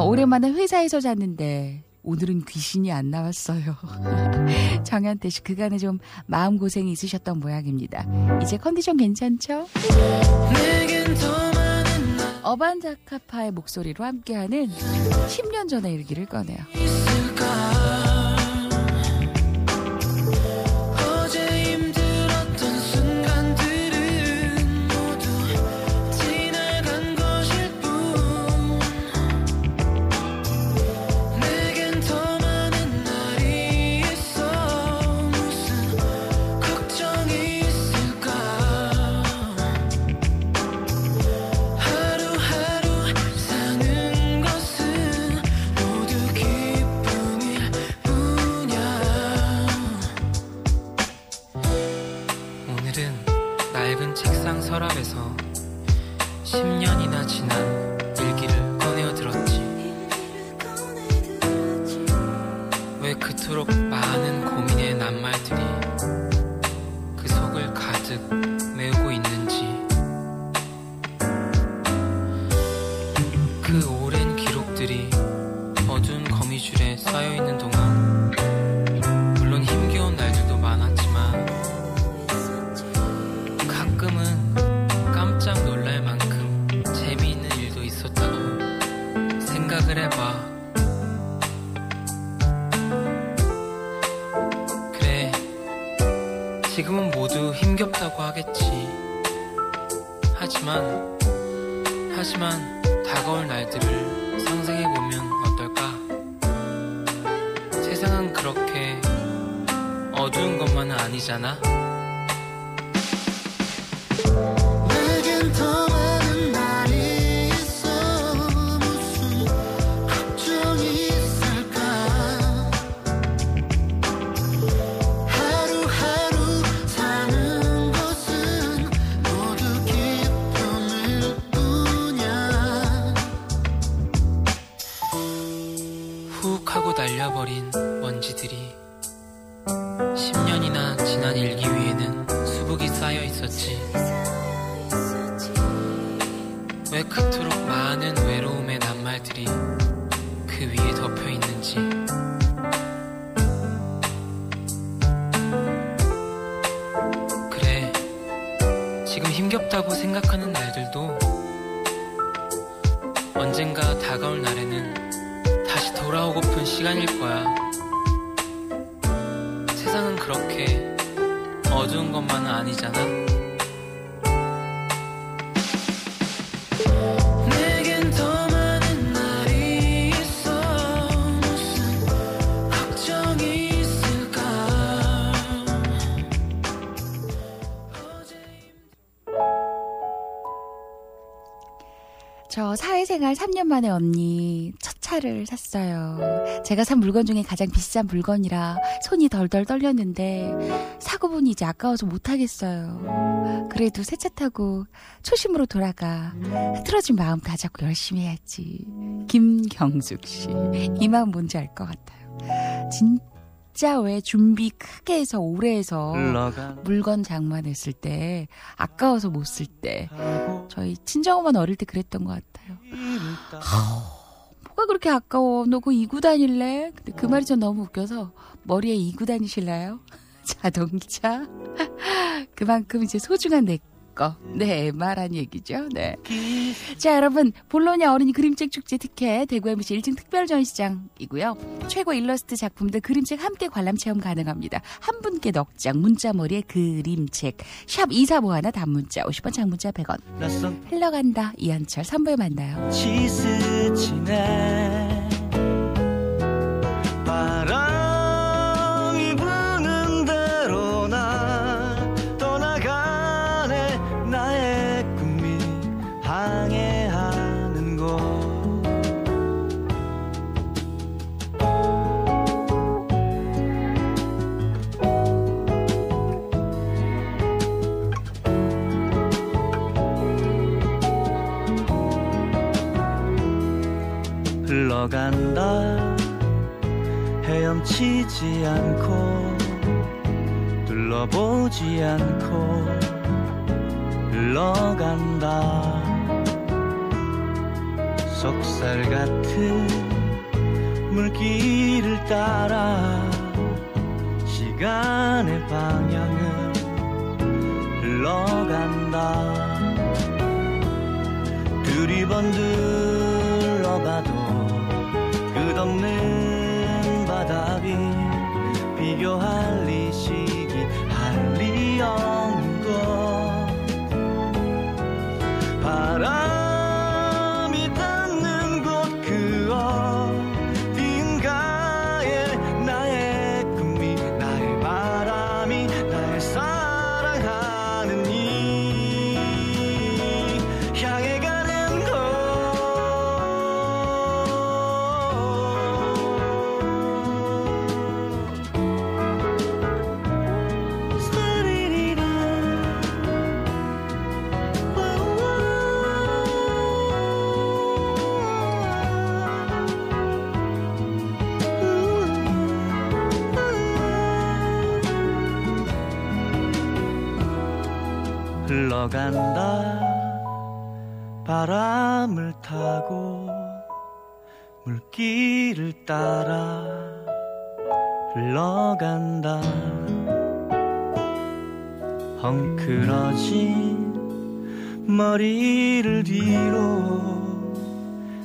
오랜만에 회사에서 잤는데 오늘은 귀신이 안 나왔어요. 정현태 씨, 그간에 좀 마음고생이 있으셨던 모양입니다. 이제 컨디션 괜찮죠? 어반자카파의 목소리로 함께하는 10년 전의 일기를 꺼내요. 서랍에서 10년이나 지난 일기를 꺼내어 들었지. 왜 그토록 많은 고민의 낱말들이 그 속을 가득 메우고 있는지. 그 오랜 기록들이 어두운 거미줄에 쌓여있는 동안 물론 힘겨운 날들도 많았지만 가끔은 깜짝 놀랄 만큼 재미있는 일도 있었다고 생각을 해봐. 그래, 지금은 모두 힘겹다고 하겠지. 하지만 다가올 날들을 상상해보면 어떨까? 세상은 그렇게 어두운 것만은 아니잖아. 내겐 더 많은 날이 있어. 무슨 걱정이 있을까? 하루하루 사는 것은 모두 기쁨일 뿐이야. 훅 하고 날려버린 먼지들이 10년이나 지난 일기 위에는 수북이 쌓여 있었지. 왜 그토록 많은 외로움의 낱말들이 그 위에 덮여 있는지. 그래, 지금 힘겹다고 생각하는 날들도 언젠가 다가올 날에는 다시 돌아오고픈 시간일 거야. 세상은 그렇게 어두운 것만은 아니잖아. 내겐 더 많은 날이 있어. 무슨 걱정이 있을까? 저 사회생활 3년 만에 언니 첫 차를 샀어요. 제가 산 물건 중에 가장 비싼 물건이라 손이 덜덜 떨렸는데 사고 보니 이제 아까워서 못하겠어요. 그래도 새 차 타고 초심으로 돌아가 틀어진 마음 다잡고 열심히 해야지. 김경숙 씨, 이 마음 뭔지 알 것 같아요. 진짜 왜 준비 크게 해서 오래 해서 물건 장만했을 때 아까워서 못 쓸 때 저희 친정엄마는 어릴 때 그랬던 것 같아요. 뭐가 그렇게 아까워? 너 그거 이고 다닐래? 근데 그 말이 전 너무 웃겨서 머리에 이고 다니실래요? 자동차? 그만큼 이제 소중한 내 거. 네, 말한 얘기죠. 네. 자, 여러분, 볼로냐 어린이 그림책 축제 특혜 대구 MBC 1층 특별 전시장이고요. 최고 일러스트 작품들 그림책 함께 관람 체험 가능합니다. 한 분께 넉 장, 문자머리에 그림책. 샵 2451 단문자 50원, 장문자 100원. 흘러간다 이한철 3부에 만나요. 지스치네 바람이 부는 대로 나 떠나가네. 나의 꿈이 항해하는 곳 흘러간다. 헤엄치지 않고 둘러보지 않고 흘러간다. 속살 같은 물길을 따라 시간의 방향을 흘러간다. 두리번 둘러봐도 끝없는 바닥이 비교할 이 시기 할 리 없는 것. 바람이 닿는 곳 그 어딘가에 나의 꿈이 나의 바람이 날 사랑하는 이 향해 가는 곳. 흘러간다. 바람을 타고 물길을 따라 흘러간다. 헝클어진 머리를 뒤로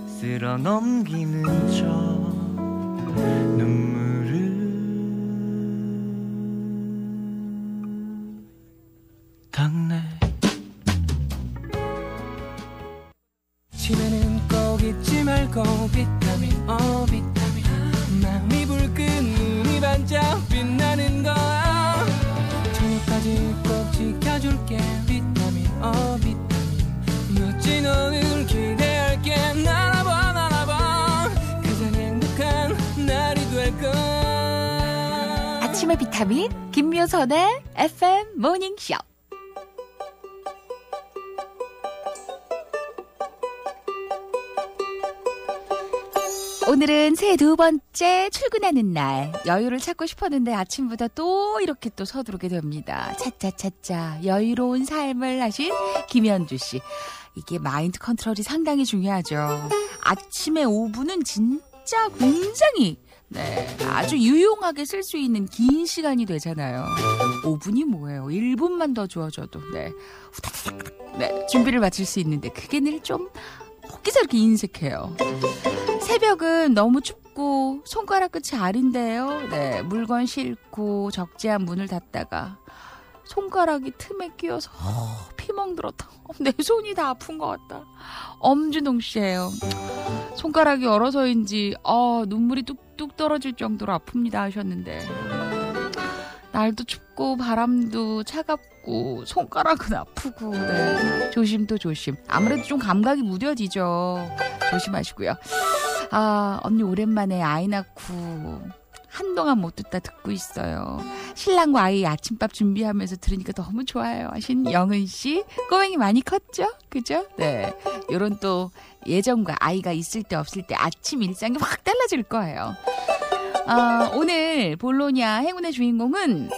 쓸어 넘기는 저 눈물을 아침의 비타민 김묘선의 FM 모닝쇼. 오늘은 새해 두 번째 출근하는 날. 여유를 찾고 싶었는데 아침부터 또 이렇게 또 서두르게 됩니다. 차차차차 여유로운 삶을 하신 김현주 씨. 이게 마인드 컨트롤이 상당히 중요하죠. 아침에 5분은 진짜 굉장히 아주 유용하게 쓸 수 있는 긴 시간이 되잖아요. 5분이 뭐예요? 1분만 더 주어져도 후다닥 준비를 마칠 수 있는데 그게 늘 좀 거기서 이렇게 인색해요. 새벽은 너무 춥고 손가락 끝이 알인데요. 물건 싣고 적재한 문을 닫다가 손가락이 틈에 끼어서 피멍 들었다. 내 손이 다 아픈 것 같다. 엄준동 씨예요. 손가락이 얼어서인지 눈물이 뚝뚝 떨어질 정도로 아픕니다 하셨는데, 날도 춥고 바람도 차갑고 손가락은 아프고 조심도 조심. 아무래도 좀 감각이 무뎌지죠. 조심하시고요. 언니 오랜만에 아이 낳고 한동안 못 듣다 듣고 있어요. 신랑과 아이 아침밥 준비하면서 들으니까 너무 좋아요 하신 영은 씨. 꼬맹이 많이 컸죠? 그죠? 요런 또 예전과 아이가 있을 때 없을 때 아침 일상이 확 달라질 거예요. 오늘 볼로냐 행운의 주인공은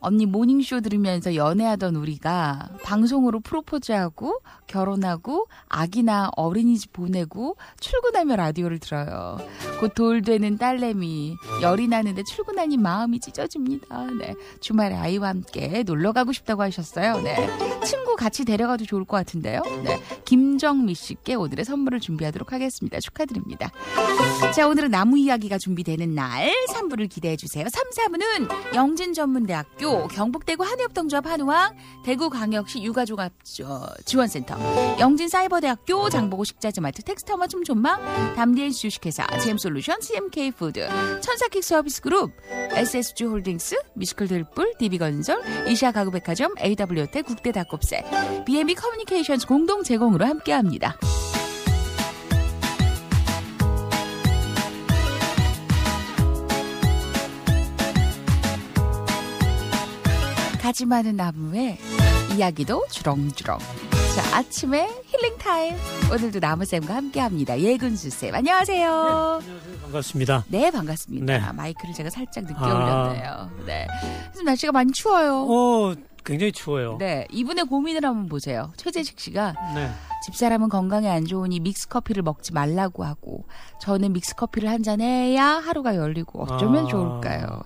언니 모닝쇼 들으면서 연애하던 우리가 방송으로 프로포즈하고 결혼하고 아기나 어린이집 보내고 출근하며 라디오를 들어요. 곧 돌 되는 딸내미, 열이 나는데 출근하니 마음이 찢어집니다. 주말에 아이와 함께 놀러 가고 싶다고 하셨어요. 친구 같이 데려가도 좋을 것 같은데요. 김정미 씨께 오늘의 선물을 준비하도록 하겠습니다. 축하드립니다. 자, 오늘은 나무 이야기가 준비되는 날 3부를 기대해 주세요. 3, 4부는 영진전문대학교, 경북대구 한의협동조합 한우왕, 대구광역시 육아종합 지원센터, 영진사이버대학교, 장보고 식자재마트, 텍스타마 춤존망, 담디엔시 주식회사, 제임솔루션, CMK푸드, 천사킥 서비스그룹, SSG홀딩스, 뮤지컬 들불, DB건설, 이시아가구백화점, AW호텔, 국대닭곱새, B&B 커뮤니케이션스 공동 제공으로 함께합니다. 가지 많은 나무의 이야기도 주렁주렁. 자, 아침에 힐링타임. 오늘도 나무쌤과 함께합니다. 예근수쌤 안녕하세요. 네, 안녕하세요. 반갑습니다. 네, 반갑습니다. 마이크를 제가 살짝 늦게 올렸네요. 그래서 날씨가 많이 추워요. 굉장히 추워요. 이분의 고민을 한번 보세요. 최재식 씨가 집사람은 건강에 안 좋으니 믹스커피를 먹지 말라고 하고, 저는 믹스커피를 한 잔 해야 하루가 열리고 어쩌면 좋을까요?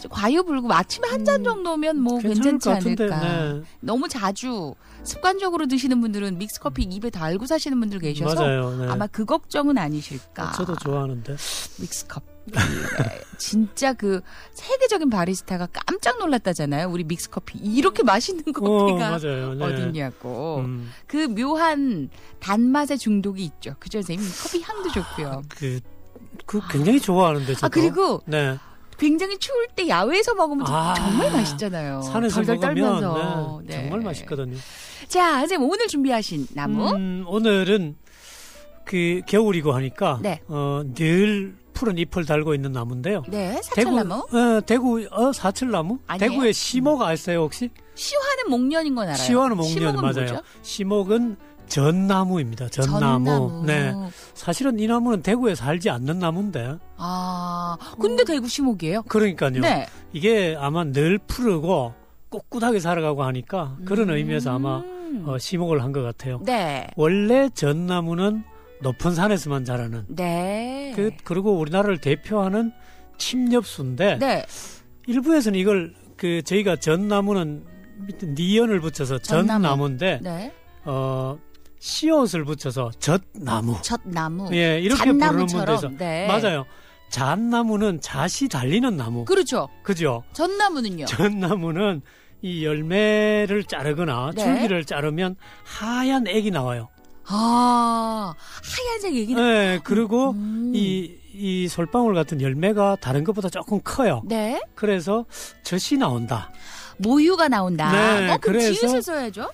과유불급 아침에 한 잔 정도면 뭐 괜찮지 않을까. 너무 자주 습관적으로 드시는 분들은 믹스커피 입에 달고 사시는 분들 계셔서 맞아요. 아마 그 걱정은 아니실까. 저도 좋아하는데. 믹스커피. 진짜 그 세계적인 바리스타가 깜짝 놀랐다잖아요. 우리 믹스커피 이렇게 맛있는 커피가 어딨냐고. 그 묘한 단맛의 중독이 있죠. 그죠, 선생님? 커피 향도 좋고요. 그 굉장히 좋아하는데 저도. 그리고 굉장히 추울 때 야외에서 먹으면 정말 맛있잖아요. 산에서 덜덜 먹으면 떨면서. 정말 맛있거든요. 자, 선생님 오늘 준비하신 나무? 오늘은 그 겨울이고 하니까 늘 푸른 잎을 달고 있는 나무인데요. 사철나무? 대구 사철나무? 아니에요? 대구에 시목 아세요 혹시? 시화는 목련인 건 알아요. 시화는 목련 맞아요. 뭐죠? 시목은 전나무입니다. 전나무. 사실은 이 나무는 대구에 살지 않는 나무인데. 근데 대구 시목이에요? 그러니까요. 이게 아마 늘 푸르고 꼿꼿하게 살아가고 하니까 그런 의미에서 아마 시목을 한 것 같아요. 원래 전나무는 높은 산에서만 자라는. 그리고 우리나라를 대표하는 침엽수인데. 일부에서는 이걸 저희가 전나무는 니연을 붙여서 전나무인데. 씨옷을 붙여서 젖나무. 예, 이렇게 부르는 분도 있어. 맞아요. 잣나무는 잣이 달리는 나무. 그렇죠. 그죠? 전나무는요? 전나무는 이 열매를 자르거나 줄기를 자르면 하얀 액이 나와요. 하얀색 액이 나와요. 그리고 이 솔방울 같은 열매가 다른 것보다 조금 커요. 그래서 젖이 나온다. 모유가 나온다. 그럼 그래서 지읒을 써야죠?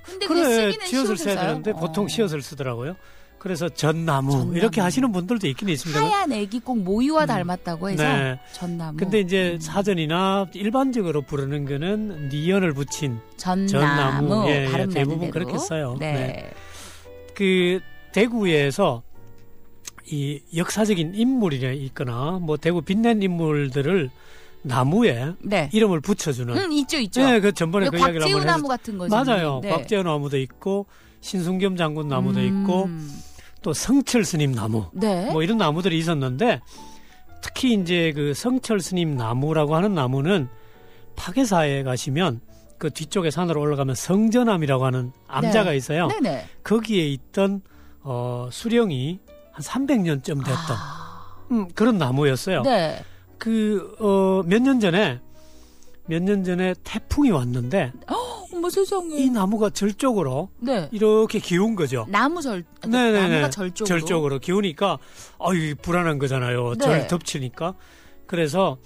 근데 그래, 지읒을 써야 되는데 보통 시옷을 쓰더라고요. 그래서 전나무 이렇게 하시는 분들도 있긴 있습니다. 하얀 애기 꼭 모이와 닮았다고 해서 네. 전나무. 근데 이제 사전이나 일반적으로 부르는 거는 니언을 붙인 전나무. 예, 대부분 그렇게 써요. 네. 네. 그 대구에서 이 역사적인 인물이 있거나 뭐 대구 빛낸 인물들을 나무에 네. 이름을 붙여주는. 있죠. 네, 그 전번에 그 이야기를 곽재우 한번 나무 같은 거죠. 맞아요. 네. 곽재우 나무도 있고 신순겸 장군 나무도 있고 또 성철 스님 나무. 네. 뭐 이런 나무들이 있었는데 특히 이제 그 성철 스님 나무라고 하는 나무는 파괴사에 가시면 그 뒤쪽에 산으로 올라가면 성전암이라고 하는 암자가 네. 있어요. 네네. 거기에 있던 수령이 한 300년쯤 됐던 그런 나무였어요. 네. 몇 년 전에 태풍이 왔는데 어머 세상에. 이 나무가 절 쪽으로 네. 이렇게 기운 거죠. 나무가 절 쪽으로 기우니까 불안한 거잖아요. 네. 절 덮치니까. 그래서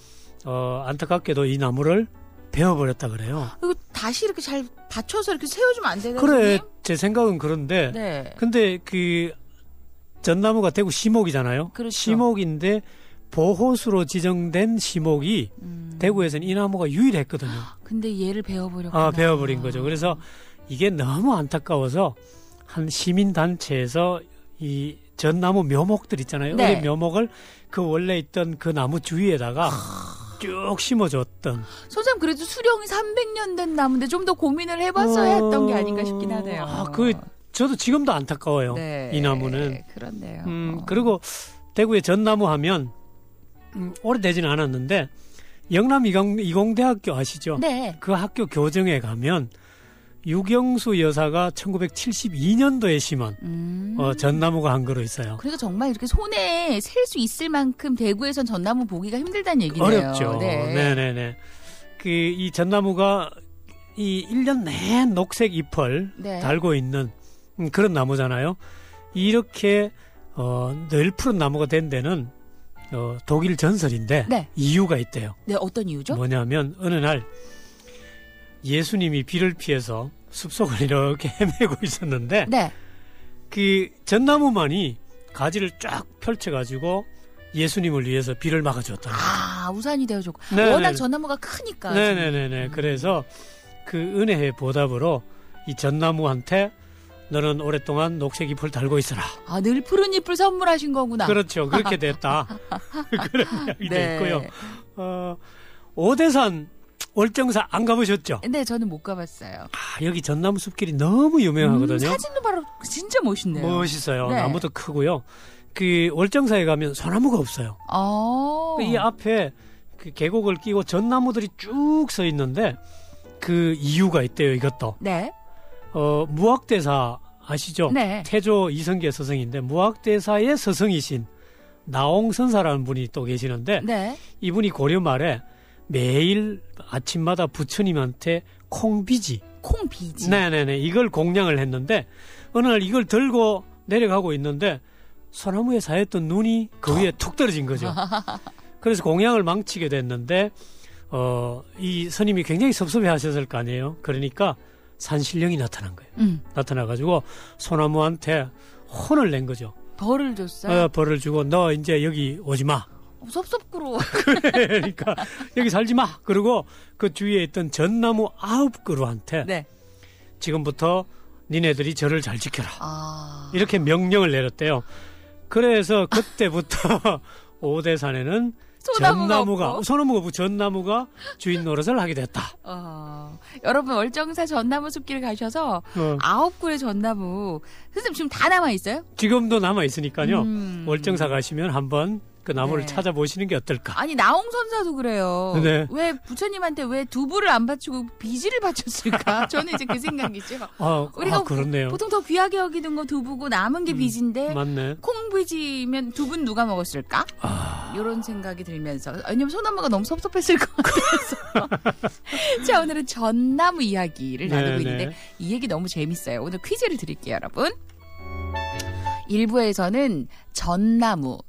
안타깝게도 이 나무를 베어버렸다 그래요. 이거 다시 이렇게 잘 받쳐서 이렇게 세워주면 안 되나요? 그래, 선생님? 제 생각은 그런데. 네. 근데 그 전나무가 대구 시목이잖아요. 그렇죠. 시목인데 보호수로 지정된 시목이 대구에서는 이 나무가 유일했거든요. 근데 얘를 베어버렸구나. 베어버린 거죠. 그래서 이게 너무 안타까워서 한 시민단체에서 이 전나무 묘목들 있잖아요. 네. 이 묘목을 그 원래 있던 그 나무 주위에다가 쭉 심어줬던. 선생님 그래도 수령이 300년 된 나무인데 좀 더 고민을 해봤어야 했던 게 아닌가 싶긴 하네요. 저도 지금도 안타까워요. 네. 이 나무는. 그렇네요. 그리고 대구의 전나무 하면 오래되지는 않았는데 영남 이공대학교 아시죠? 네. 그 학교 교정에 가면 유경수 여사가 1972년도에 심은 전나무가 한 그루 있어요. 그러니까 정말 이렇게 손에 셀 수 있을 만큼 대구에선 전나무 보기가 힘들다는 얘기네요. 어렵죠. 네. 네네네. 이 전나무가 이 1년 내내 녹색 잎을 네. 달고 있는 그런 나무잖아요. 이렇게 늘 푸른 나무가 된 데는 독일 전설인데 네. 이유가 있대요. 네, 어떤 이유죠? 뭐냐면 어느 날 예수님이 비를 피해서 숲속을 이렇게 헤매고 있었는데 네. 그 전나무만이 가지를 쫙 펼쳐가지고 예수님을 위해서 비를 막아줬다. 우산이 되어줬고 네네. 워낙 전나무가 크니까. 네네네네. 그래서 그 은혜의 보답으로 이 전나무한테 너는 오랫동안 녹색 잎을 달고 있어라. 늘 푸른 잎을 선물하신 거구나. 그렇죠. 그렇게 됐다. 그런 이야기도 네. 있고요. 오대산 월정사 안 가보셨죠? 네, 저는 못 가봤어요. 여기 전나무 숲길이 너무 유명하거든요. 사진도 바로 진짜 멋있네요. 멋있어요. 네. 나무도 크고요. 그 월정사에 가면 소나무가 없어요. 이 앞에 그 계곡을 끼고 전나무들이 쭉 서 있는데 그 이유가 있대요. 이것도. 네. 무학대사 아시죠? 네. 태조 이성계 서성인데 무학대사의 서성이신 나홍선사라는 분이 또 계시는데 네. 이분이 고려 말에 매일 아침마다 부처님한테 콩비지. 네네네. 이걸 공양을 했는데 어느 날 이걸 들고 내려가고 있는데 소나무에 쌓였던 눈이 그 위에 툭 떨어진 거죠. 그래서 공양을 망치게 됐는데 이 스님이 굉장히 섭섭해 하셨을 거 아니에요. 그러니까 산신령이 나타난 거예요. 나타나가지고 소나무한테 혼을 낸 거죠. 벌을 줬어요? 벌을 주고 너 이제 여기 오지 마. 섭섭구로. 그러니까 여기 살지 마. 그리고 그 주위에 있던 전나무 9그루한테 네. 지금부터 니네들이 저를 잘 지켜라. 이렇게 명령을 내렸대요. 그래서 그때부터 오대산에는 전나무가 전나무가 주인 노릇을 하게 됐다. 여러분 월정사 전나무 숲길 가셔서 9그루의 전나무 선생님 지금 다 남아 있어요? 지금도 남아 있으니까요. 월정사 가시면 한번 그 나무를 찾아보시는 게 어떨까? 아니 나홍선사도 그래요. 네. 왜 부처님한테 왜 두부를 안 바치고 비지를 바쳤을까? 저는 이제 그 생각이죠. 우리가 그렇네요. 보통 더 귀하게 여기는 거 두부고 남은 게 비지인데 맞네. 콩비지면 두부는 누가 먹었을까? 이런 생각이 들면서 왜냐면 소나무가 너무 섭섭했을 것 같아서 자 오늘은 전나무 이야기를 나누고 있는데 이 얘기 너무 재밌어요. 오늘 퀴즈를 드릴게요 여러분. 1부에서는 전나무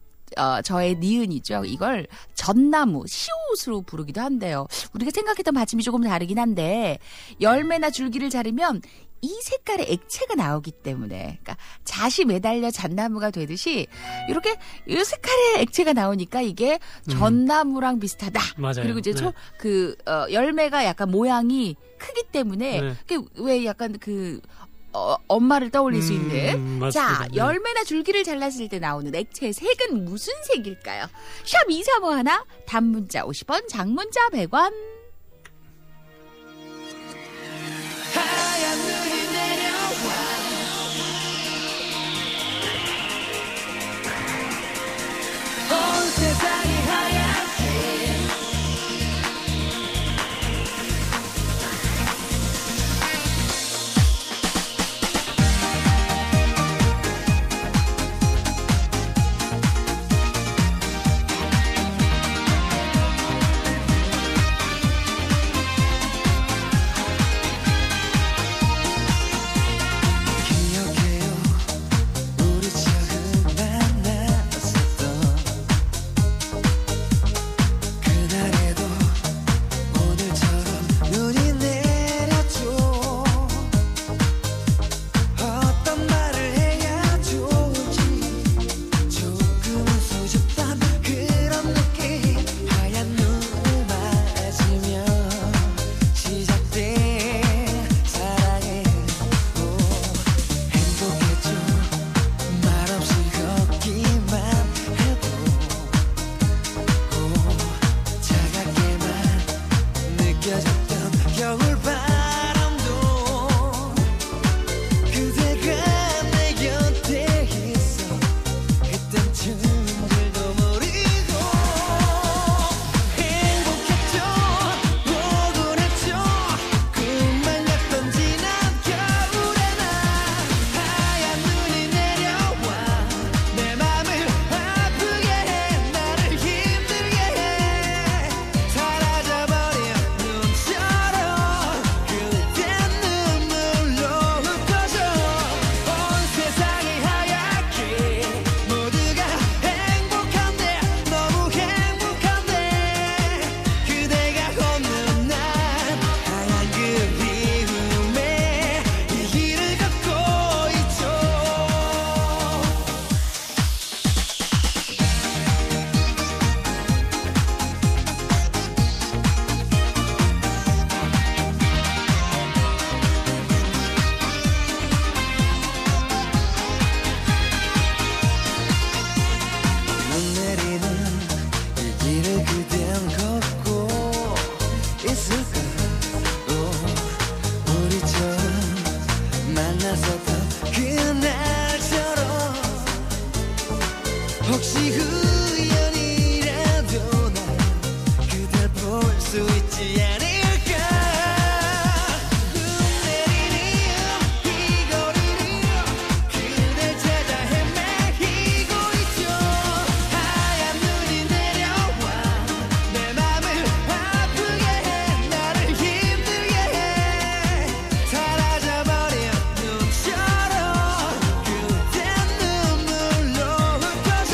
저의 니은이죠. 이걸 전나무, 시옷으로 부르기도 한대요. 우리가 생각했던 받침이 조금 다르긴 한데 열매나 줄기를 자르면 이 색깔의 액체가 나오기 때문에, 그러니까 잣이 매달려 잣나무가 되듯이 이렇게 이 색깔의 액체가 나오니까 이게 전나무랑 비슷하다. 맞아요. 그리고 이제 네. 열매가 약간 모양이 크기 때문에 네. 왜 약간 엄마를 떠올릴 수 있는. 맞습니다. 자, 네. 열매나 줄기를 잘랐을 때 나오는 액체의 색은 무슨 색일까요? 샵 2351, 단문자 50원, 장문자 100원. 하얀 눈이 내려와 온 세상이 하얗게 기억해요 우리 처음 만났었던 그날에도 오늘처럼 눈이 내렸죠. 어떤 말을 해야 좋을지 조금은 수줍던 그런 느낌. 하얀 눈을 맞으며 시작된 사랑에 행복했죠. 말없이 걷기만 해도 차갑게만 느껴졌던 겨울바람도 그대가 내 곁에 있어 그땐 춤들도 모르고 행복했죠. 억울했죠. 꿈만 같던 지난 겨울의 날 하얀 눈이 내려와 내 맘을 아프게 해 나를 힘들게 해 사라져버린 눈처럼 그땐 눈물로 흩어져 온 세상이 하얗게 모두가 행복한데 너무 행복한데 그대가 없는 난 하얀 그리움에 이 길을 걷고 있죠. 눈 내리는 이 길을 그댄 걷고 있을까. 우리처럼 만났었던 그날처럼 혹시 우연이라도 난 그댈 볼 수 있지 않을까. 눈 내리는 이 거리를 그댈 찾아 헤매이고 있죠. 하얀 눈이 내려와 내 맘을 아프게 해 나를 힘들게 해 사라져버린 눈처럼 그댄 눈물로 흩어져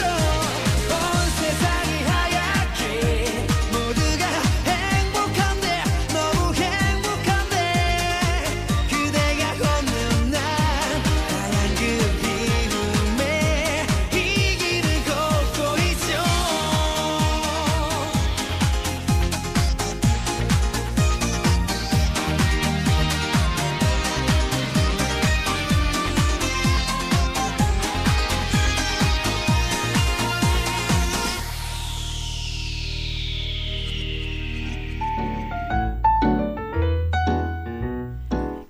온 세상이 하얗게 모두가 행복한데 너무 행복한데 그대가 없는 난 하얀 그리움에 이 길을 걷고 있죠.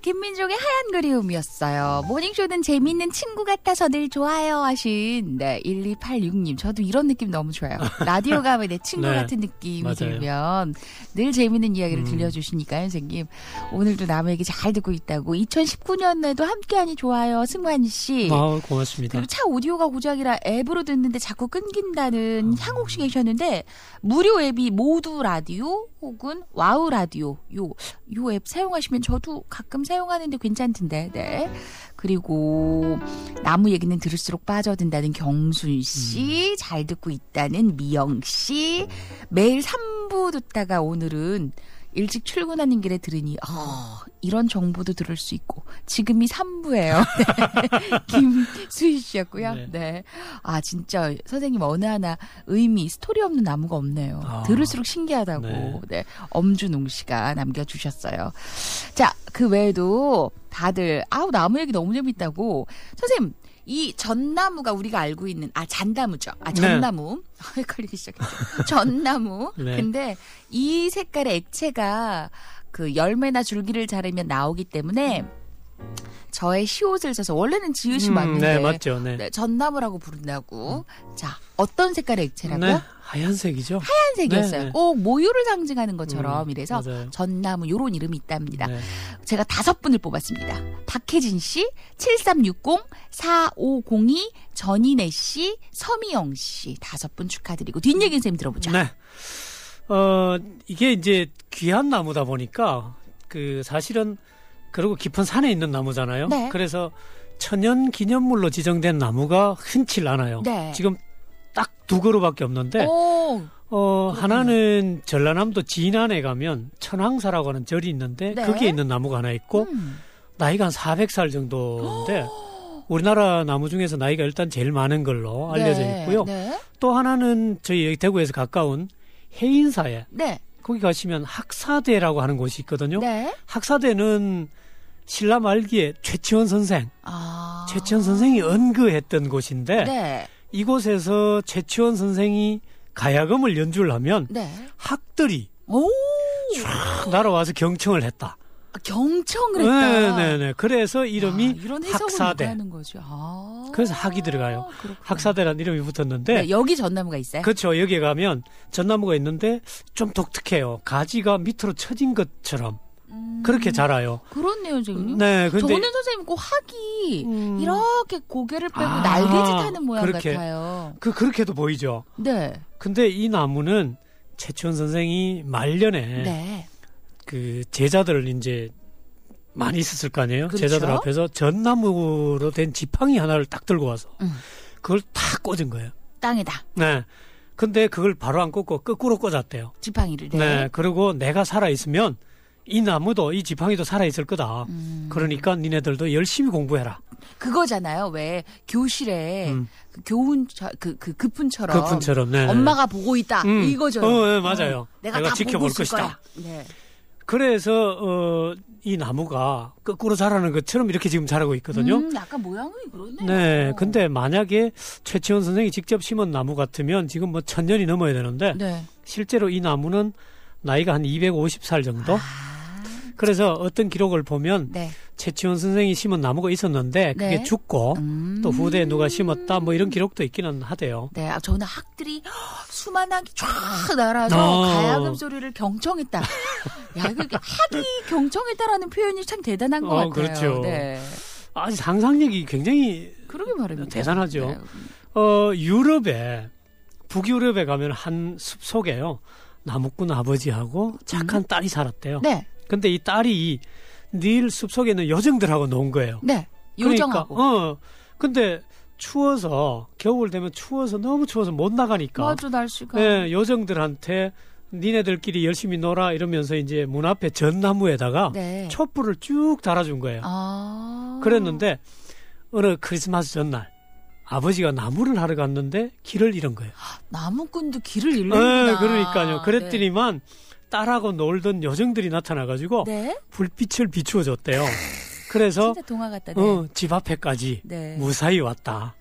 김민종의 하얀 그리움이었어요. 모닝쇼는 재미있는 친구 같아서 늘 좋아요 하신 1286님. 저도 이런 느낌 너무 좋아요. 라디오가 왜 내 친구 네, 같은 느낌이 맞아요. 들면 늘 재미있는 이야기를 들려주시니까요. 선생님. 오늘도 남의 얘기 잘 듣고 있다고. 2019년에도 함께하니 좋아요. 승환 씨. 고맙습니다. 그리고 차 오디오가 고장이라 앱으로 듣는데 자꾸 끊긴다는 향옥 씨 계셨는데 무료 앱이 모두 라디오 혹은 와우 라디오 요 앱 사용하시면 저도 가끔 사용하는데 괜찮던데. 네. 그리고 나무 얘기는 들을수록 빠져든다는 경순 씨, 잘 듣고 있다는 미영 씨, 매일 3부 듣다가 오늘은 일찍 출근하는 길에 들으니 이런 정보도 들을 수 있고 지금이 3부예요. 네. 김수희 씨였고요. 네. 네. 아 진짜 선생님 어느 하나 의미 스토리 없는 나무가 없네요. 들을수록 신기하다고. 네. 네. 엄준웅 씨가 남겨주셨어요. 자, 그 외에도 다들 나무 얘기 너무 재밌다고. 선생님 이 전나무가 우리가 알고 있는 잣나무죠. 전나무. 네. 헷갈리기 시작했죠. 전나무. 네. 근데 이 색깔의 액체가 그 열매나 줄기를 자르면 나오기 때문에 저의 시옷을 써서 원래는 지읒이 맞는데 네, 맞죠. 네. 네, 전나무라고 부른다고. 자, 어떤 색깔의 액체라고요? 네, 하얀색이죠. 하얀색이었어요. 네. 꼭 모유를 상징하는 것처럼 이래서 맞아요. 전나무 요런 이름이 있답니다. 네. 제가 5분을 뽑았습니다. 박혜진 씨, 7360, 4502, 전인혜 씨, 서미영 씨 5분 축하드리고 뒷얘기는 쌤 들어보죠. 네. 이게 이제 귀한 나무다 보니까 사실은 그리고 깊은 산에 있는 나무잖아요. 네. 그래서 천연 기념물로 지정된 나무가 흔치 않아요. 네. 지금 딱 2그루밖에 없는데 하나는 전라남도 진안에 가면 천황사라고 하는 절이 있는데 네. 거기에 있는 나무가 하나 있고 나이가 한 400살 정도인데 우리나라 나무 중에서 나이가 일단 제일 많은 걸로 알려져 있고요. 네. 또 하나는 저희 여기 대구에서 가까운 해인사에 네. 거기 가시면 학사대라고 하는 곳이 있거든요. 네. 학사대는 신라 말기에 최치원 선생, 최치원 선생이 언거했던 곳인데 네. 이곳에서 최치원 선생이 가야금을 연주를 하면 네. 학들이 쫙 날아와서 경청을 했다. 경청을 했다. 네네네. 그래서 이름이 이런 해석을 학사대. 하는 거죠. 그래서 학이 들어가요. 그렇구나. 학사대라는 이름이 붙었는데 네, 여기 전나무가 있어요? 그렇죠. 여기에 가면 전나무가 있는데 좀 독특해요. 가지가 밑으로 처진 것처럼 그렇게 자라요. 그렇네요, 지금. 네, 근데 저는 선생님 그 학이 이렇게 고개를 빼고 날개짓 하는 모양 그렇게. 같아요. 그렇게도 보이죠. 네. 근데 이 나무는 최치원 선생이 말년에 네. 그 제자들을 이제 많이 있었을 거 아니에요. 그렇죠? 제자들 앞에서 전나무로 된 지팡이 하나를 딱 들고 와서 그걸 탁 꽂은 거예요. 땅에다. 네. 근데 그걸 바로 안 꽂고 거꾸로 꽂았대요. 지팡이를. 네. 네. 그리고 내가 살아 있으면 이 나무도 이 지팡이도 살아 있을 거다. 그러니까 니네들도 열심히 공부해라. 그거잖아요. 왜 교실에 그 교훈 그 급훈처럼. 급훈처럼. 네. 엄마가 보고 있다. 이거죠. 네, 맞아요. 내가 내가 다 지켜볼 보고 있을 것이다. 거야. 네. 그래서 이 나무가 거꾸로 자라는 것처럼 이렇게 지금 자라고 있거든요. 약간 모양이 그러네요. 네. 근데 만약에 최치원 선생이 직접 심은 나무 같으면 지금 뭐 1000년이 넘어야 되는데 네. 실제로 이 나무는 나이가 한 250살 정도? 그래서 어떤 기록을 보면 네. 최치원 선생이 심은 나무가 있었는데 그게 네. 죽고 또 후대에 누가 심었다 뭐 이런 기록도 있기는 하대요. 네, 저는 학들이 수만하게 쫙 날아서 가야금 소리를 경청했다. 야, 그게 학이 경청했다라는 표현이 참 대단한 것 같아요. 그렇죠. 네. 아주 상상력이 굉장히 그러게 말입니다. 대단하죠. 네. 유럽에 북유럽에 가면 한 숲속에요. 나무꾼 아버지하고 착한 딸이 살았대요. 네. 근데 이 딸이 늘 숲속에 있는 여정들하고 논 거예요. 네. 요정하고. 그러니까, 근데 추워서 겨울 되면 추워서 너무 추워서 못 나가니까. 맞아, 날씨가. 네, 요정들한테 니네들끼리 열심히 놀아 이러면서 이제 문 앞에 전나무에다가 네. 촛불을 쭉 달아준 거예요. 아. 그랬는데 어느 크리스마스 전날 아버지가 나무를 하러 갔는데 길을 잃은 거예요. 나무꾼도 길을 잃는구나. 네, 그러니까요. 그랬더니만 딸하고 놀던 여정들이 나타나가지고 네? 불빛을 비추어 줬대요. 그래서 진짜 동화 같다. 네. 집 앞에까지 네. 무사히 왔다.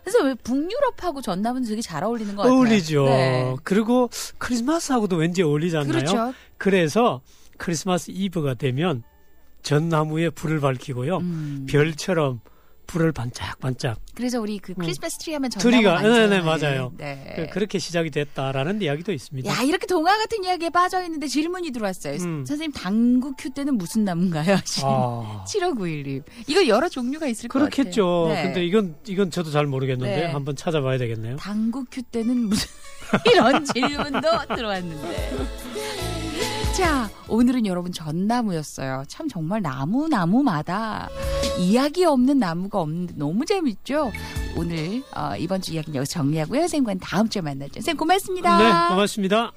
그래서 왜 북유럽하고 전나무는 되게 잘 어울리는 것 같아요. 어울리죠. 네. 그리고 크리스마스하고도 왠지 어울리지 않나요? 그렇죠. 그래서 크리스마스 이브가 되면 전나무에 불을 밝히고요. 별처럼 불을 반짝반짝. 그래서 우리 그 크리스마스 트리 하면 전나무 트리가 많잖아요. 네, 맞아요. 네. 그렇게 시작이 됐다라는 이야기도 있습니다. 야, 이렇게 동화 같은 이야기에 빠져 있는데 질문이 들어왔어요. 선생님 당구 큐 때는 무슨 나무인가요? 7591님. 이거 여러 종류가 있을 것 같아요. 그렇겠죠. 네. 근데 이건 저도 잘 모르겠는데 네. 한번 찾아봐야 되겠네요. 당구 큐 때는 무슨 이런 질문도 들어왔는데. 자, 오늘은 여러분 전나무였어요. 참 정말 나무마다 이야기 없는 나무가 없는데 너무 재밌죠? 오늘 이번 주 이야기는 여기서 정리하고요. 선생님과는 다음 주에 만나죠. 선생님 고맙습니다. 네, 고맙습니다.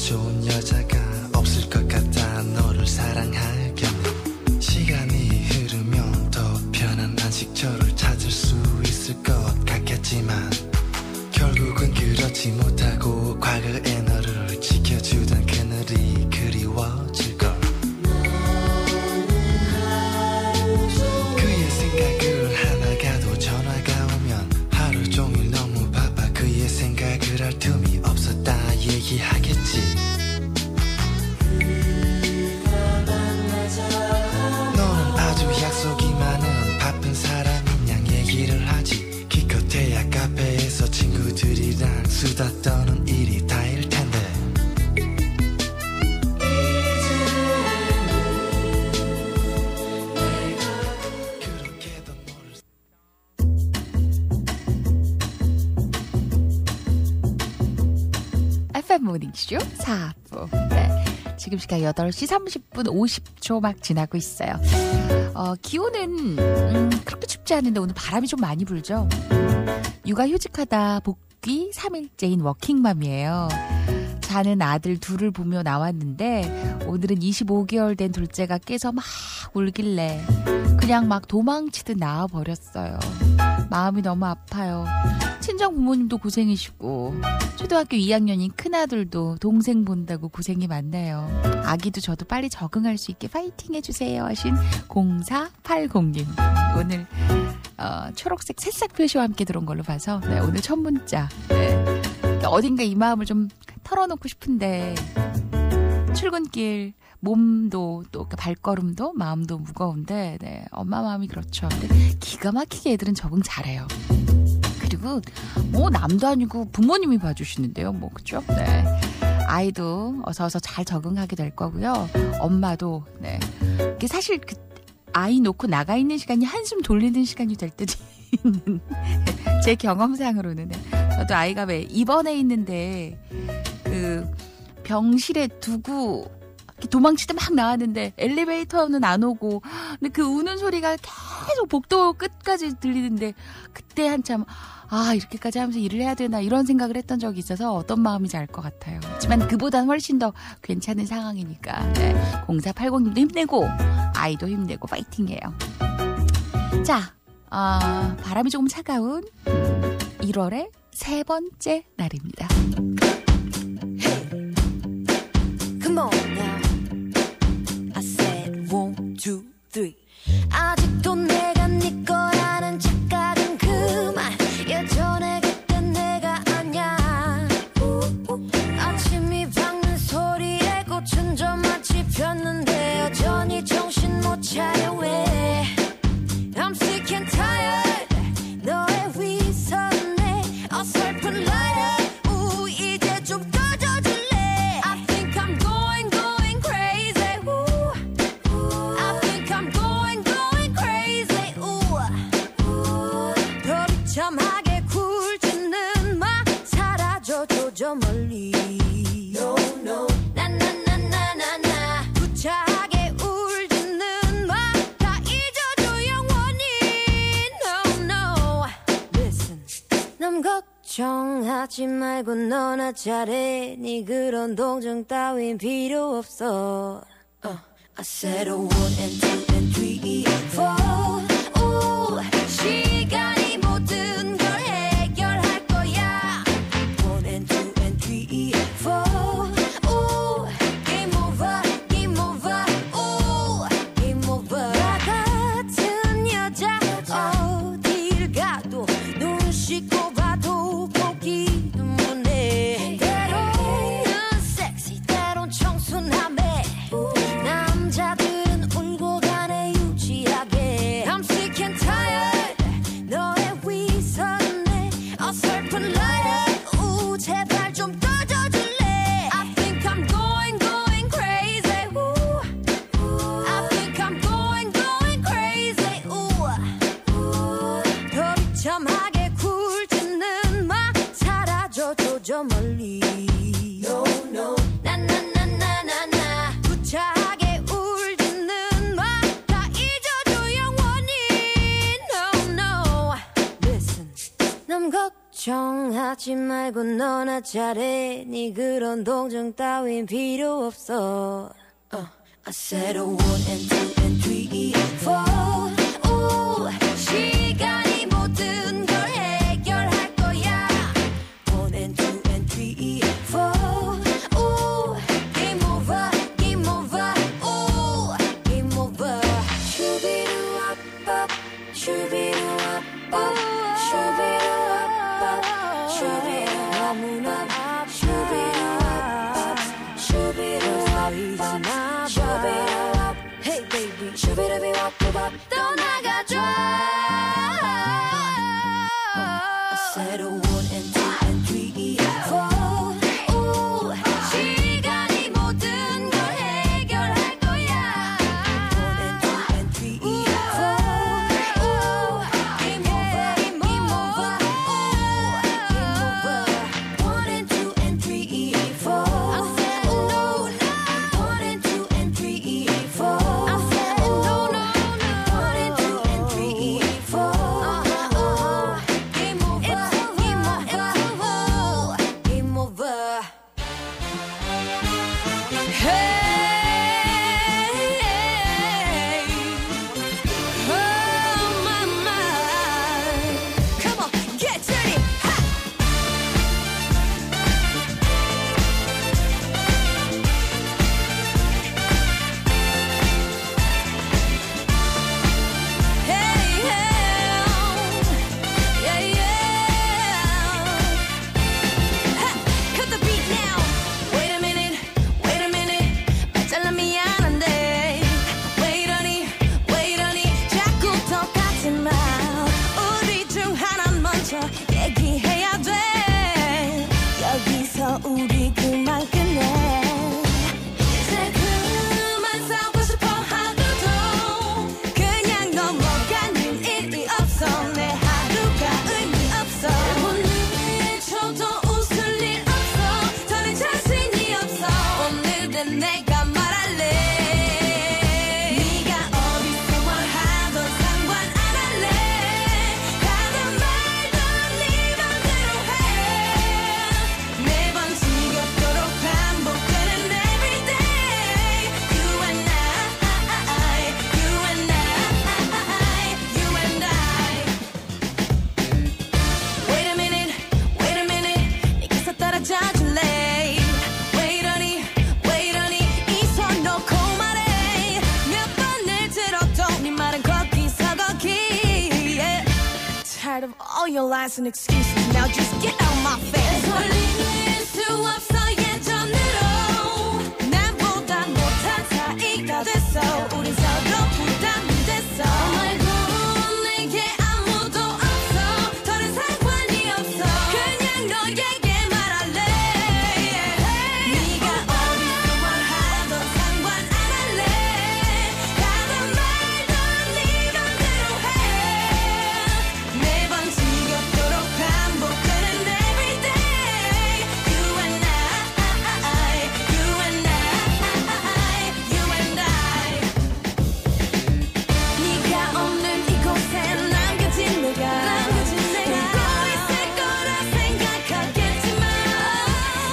좋은 여자가 없을 것 같아 너를 사랑할 겸 시간이 흐르면 더 편한 안식처를 찾을 수 있을 것 같겠지만 결국은 그렇지 못하고 과거의 너를 지켜주던 그늘이 그리워질걸 그의 생각을 하다가도 전화가 오면 하루 종일 너무 바빠 그의 생각을 할 틈이 없었다 얘기하겠지 너는 아주 약속이 많은 바쁜 사람인 양 얘기를 하지 기껏해야 카페에서 친구들이랑 수다 떠는 일이 다일 텐데 FM 모닝쇼 4부. 네. 지금 시간 8시 30분 50초 막 지나고 있어요. 기온은 그렇게 춥지 않은데 오늘 바람이 좀 많이 불죠. 육아휴직하다 복귀 3일째인 워킹맘이에요. 자는 아들 둘을 보며 나왔는데 오늘은 25개월 된 둘째가 깨서 막 울길래 그냥 막 도망치듯 나와버렸어요. 마음이 너무 아파요. 친정 부모님도 고생이시고 초등학교 2학년인 큰아들도 동생 본다고 고생이 많네요. 아기도 저도 빨리 적응할 수 있게 파이팅 해주세요 하신 0480님. 오늘 초록색 새싹 표시와 함께 들어온 걸로 봐서 네, 오늘 첫 문자. 네. 어딘가 이 마음을 좀 털어놓고 싶은데 출근길 몸도 또 발걸음도 마음도 무거운데 네, 엄마 마음이 그렇죠. 근데 기가 막히게 애들은 적응 잘해요. 그리고 뭐 남도 아니고 부모님이 봐주시는데요. 뭐 그죠? 네. 아이도 어서 잘 적응하게 될 거고요. 엄마도 네. 이게 사실 그 아이 놓고 나가 있는 시간이 한숨 돌리는 시간이 될 때도 있는 제 경험상으로는 네. 저도 아이가 왜 입원해 있는데 그 병실에 두고 도망치다 막 나왔는데 엘리베이터는 안 오고 근데 그 우는 소리가 계속 복도 끝까지 들리는데 그때 한참 이렇게까지 하면서 일을 해야 되나 이런 생각을 했던 적이 있어서 어떤 마음인지 알 것 같아요. 하지만 그보단 훨씬 더 괜찮은 상황이니까 네. 0480님도 힘내고 아이도 힘내고 파이팅해요. 자, 바람이 조금 차가운 1월의 세 번째 날입니다. Come on now. I said 1, 2, 3. 아직도 내가 네 거라는 착각은 그만. 예전에 그땐 내가 아냐. 아침이 밝는 소리에 꽃은 좀 마치 폈는데 여전히 정신 못 차려 왜. I'm sick and tired. 너의 위선에 어설픈 lighter. 이제 좀 꺼져줄래. I think I'm going crazy. I think I'm going crazy. 더 비참하게 굴지는 마. 사라져줘 저 멀리. No no. 나나나나나나. 구차하게 울지는 마. 다 잊어줘 영원히. No no. Listen. 남 걱정하지 말고 너나 잘해. 네 그런 동정 따윈 필요 없어. I said 1 and 2 and 3 4. 오, 시간이 모든 걸 해결할 거야. 1 and 2 and 3 4. 오, game over, game over. 오, game over. 나 같은 여자 어딜 가도 눈 씻고 봐도 보기도 못해. 때로는 섹시 때론 청순함에 남자들은 울고 가네 유치하게. 말고 너나 잘해 네 그런 동정 따윈 필요 없어 I said a 1 and 2 and 3 4 오, 시간이 모든 걸 해결할 거야 1 and 2 and 3 4 오, game over game over 오, game over 슈비루아빠 슈비루아빠 슈비루아빠 슈비루 너무나 슈비루아빠 슈비루아빠 Hey baby, 슈비루비와프밥 떠나가줘 I said a 1 and 2 and 3 4 오, 시간이 모든 걸 해결할 거야 1 and 2 and 3 4 오, game over, game over 오, game over 1 and 2 and 3 4 I said no, 1 and 2 and 3 4 I said no, 1 and 2 and 3 4 game over, game over, game over Hey, oh my, my Come on, get dirty, ha! Hey, yeah, yeah. Ha, cut the beat now. Wait a minute, 잘라 미안한데. Wait honey, 자꾸 똑같은 말. 우리 중 하나 먼저 얘기해야 돼. 여기서 우리 그만 끝내. 이제 그만 싸우고 싶어 하고도 그냥 넘어가는 일이 없어 내 하루가 의미 없어 오늘 쳐도 웃을 일 없어 더는 자신이 없어 오늘은 내가 말할래 네가 어디서 뭘 하던 상관 안 할래 가든 말든 네 맘대로 해 매번 지겹도록 반복되는 everyday You and I, you and I, you and I Wait a minute, 네 기사 따라잡 줄래 Wait honey, 이 손 놓고 말해 몇 번을 들어도 네 말은 거기서 거기 yeah. Tired of all your lies and excuses Now just get out my face 돌릴 수 없어 예전으로 남보다 못한 사이가 됐어 우린 서로 부담이 됐어 말고 내게 아무도 없어 더는 상관이 없어 그냥 너에게 말할래 네가 어디서 뭘 하던 상관 안 할래 가든 말든 네 맘대로 해 매번 지겹도록 반복되는 everyday You and I, you and I, you and I 네가 없는 이곳에 남겨진 내가 울고 있을 거라 생각하겠지만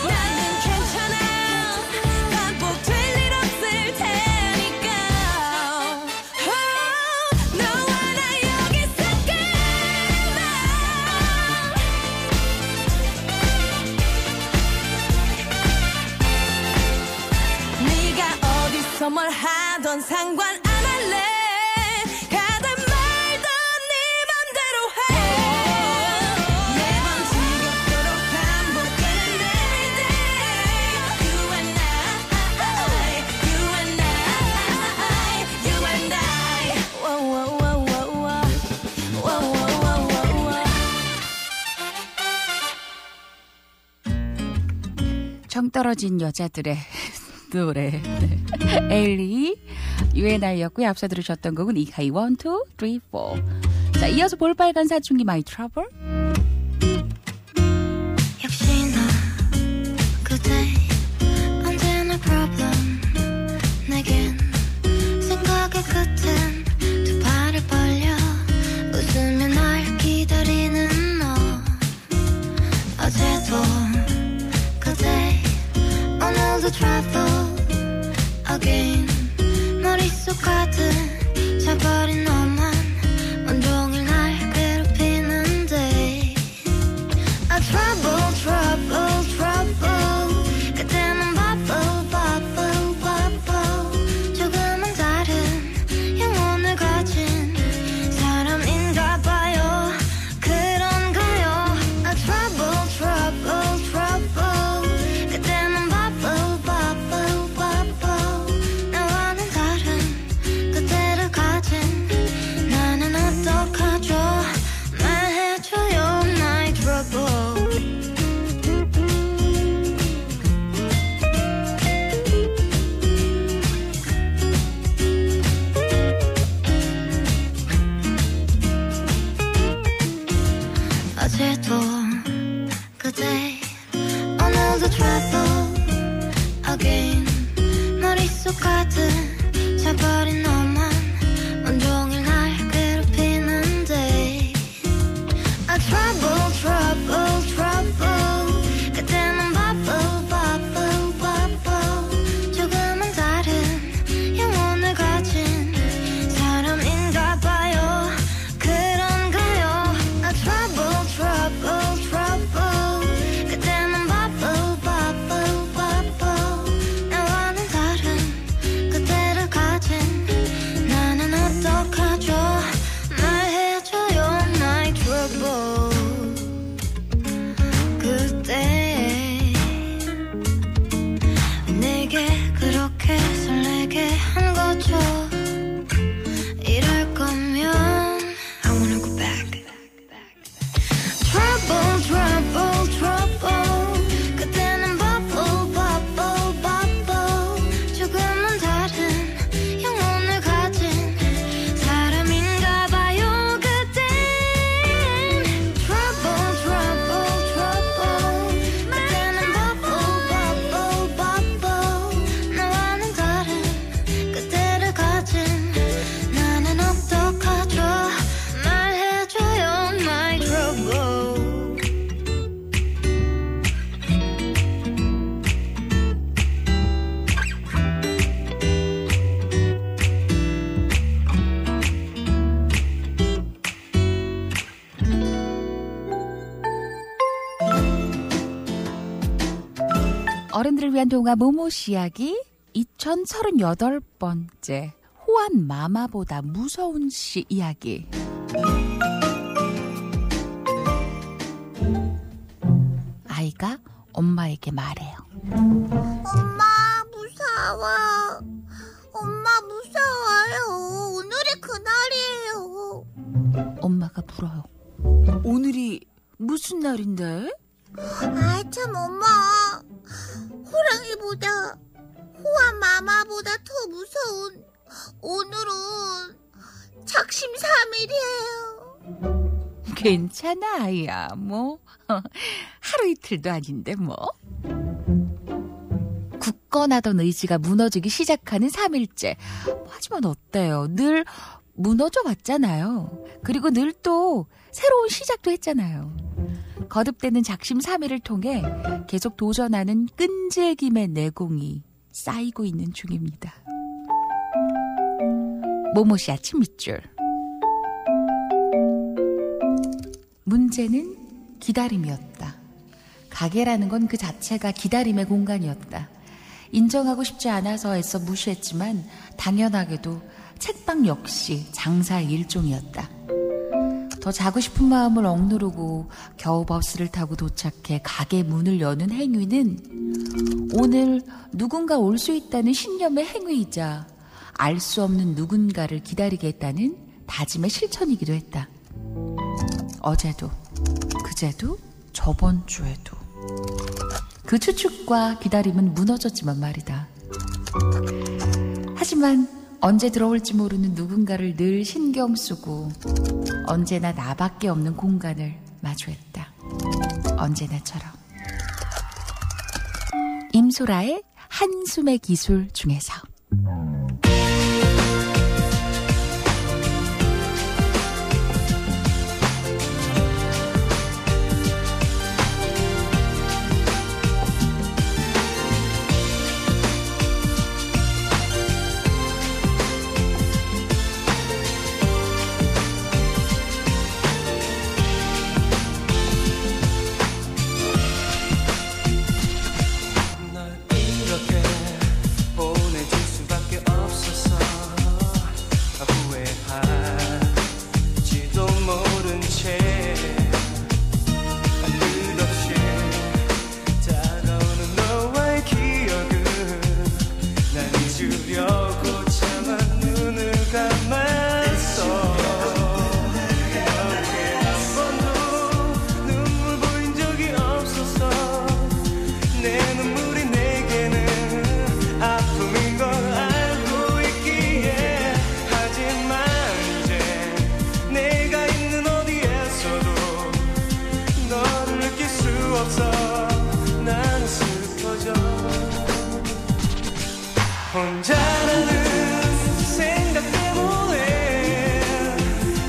나는 괜찮아 반복될 일 없을 테니까 너와 나 여기서 그만 네가 어디서 뭘 하던 상관 안 할래 가든 말든 네 맘대로 해 매번 지겹도록 반복되는 everyday You and I, you and I, you and I Whoa, whoa, whoa, whoa, whoa. Whoa, whoa, whoa, whoa, whoa. 정 떨어진 여자들의 노래 네. 엘리 UNI였고요. 앞서 들으셨던 곡은 이하이 1, 2, 3, 4 자, 이어서 볼빨간 사춘기 My Trouble 역시나 그대 언제나 problem 내겐 생각의 끝엔 두 발을 벌려 웃으며 날 기다리는 너 어제도 오늘도 travel again 머릿속 가득 차버린 너만 온종일 날 괴롭히는데 I trouble trouble trouble 그때는 바보 바보 바보 조금은 다른 영혼을 가진 사람인가 봐요 그런가요 I trouble trouble trouble 그때는 바보 바보 바보 나와는 다른 그때를 가진 나는 어떡하죠 말해줘요 my trouble 어제도 그대 오늘도 travel again 머릿속 가득 차버린 너만 온종일 날 괴롭히는데 I trouble trouble trouble 그때는 바보 바보 바보 조금은 다른 영혼을 가진 사람인가 봐요 그런가요 I trouble trouble trouble 그때는 바보 바보 바보 나와는 다른 그때를 가진 나는 어떡하죠 말해줘요 my trouble 그때 내게 그렇게 설레게 한 거죠 이럴 거면 I wanna go back trouble trouble trouble 그때는 바보 바보 바보 조금은 다른 영혼을 가진 사람인가 봐요 그땐 trouble trouble trouble 그때는 바보 바보 바보 나와는 다른 그때를 가진 나는 어떡하죠 말해줘요 my trouble 어른들을 위한 동화 모모씨 이야기 2038번째 호환 마마보다 무서운 씨 이야기. 아이가 엄마에게 말해요. 엄마 무서워. 엄마 무서워요. 오늘이 그날이에요. 엄마가 물어요. 오늘이 무슨 날인데? 아 참 엄마. 호랑이보다 호환 마마보다 더 무서운 오늘은 작심 3일이에요. 괜찮아 아이야. 뭐 하루 이틀도 아닌데 뭐. 굳건하던 의지가 무너지기 시작하는 3일째. 하지만 어때요? 늘 무너져 왔잖아요. 그리고 늘 또 새로운 시작도 했잖아요. 거듭되는 작심 3일을 통해 계속 도전하는 끈질김의 내공이 쌓이고 있는 중입니다. 모모씨 아침 밑줄. 문제는 기다림이었다. 가게라는 건 그 자체가 기다림의 공간이었다. 인정하고 싶지 않아서 애써 무시했지만 당연하게도 책방 역시 장사의 일종이었다. 더 자고 싶은 마음을 억누르고 겨우 버스를 타고 도착해 가게 문을 여는 행위는 오늘 누군가 올 수 있다는 신념의 행위이자 알 수 없는 누군가를 기다리게 했다는 다짐의 실천이기도 했다. 어제도, 그제도, 저번 주에도 그 추측과 기다림은 무너졌지만 말이다. 하지만 언제 들어올지 모르는 누군가를 늘 신경 쓰고 언제나 나밖에 없는 공간을 마주했다. 언제나처럼. 임소라의 한숨의 기술 중에서. 이렇게 보내질 수밖에 없었어. 후회할지도 모른 채 끝없이 다가오는 너와의 기억을 난 잊으려고 참아 눈을 감았어. 너에게 한 번도 눈물 보인 적이 없었어. 내 눈물이 내게는 아픔인 걸 알고 있기에. 하지만 이제 내가 있는 어디에서도 너를 느낄 수 없어. 나는 슬퍼져. 혼자라는 생각 때문에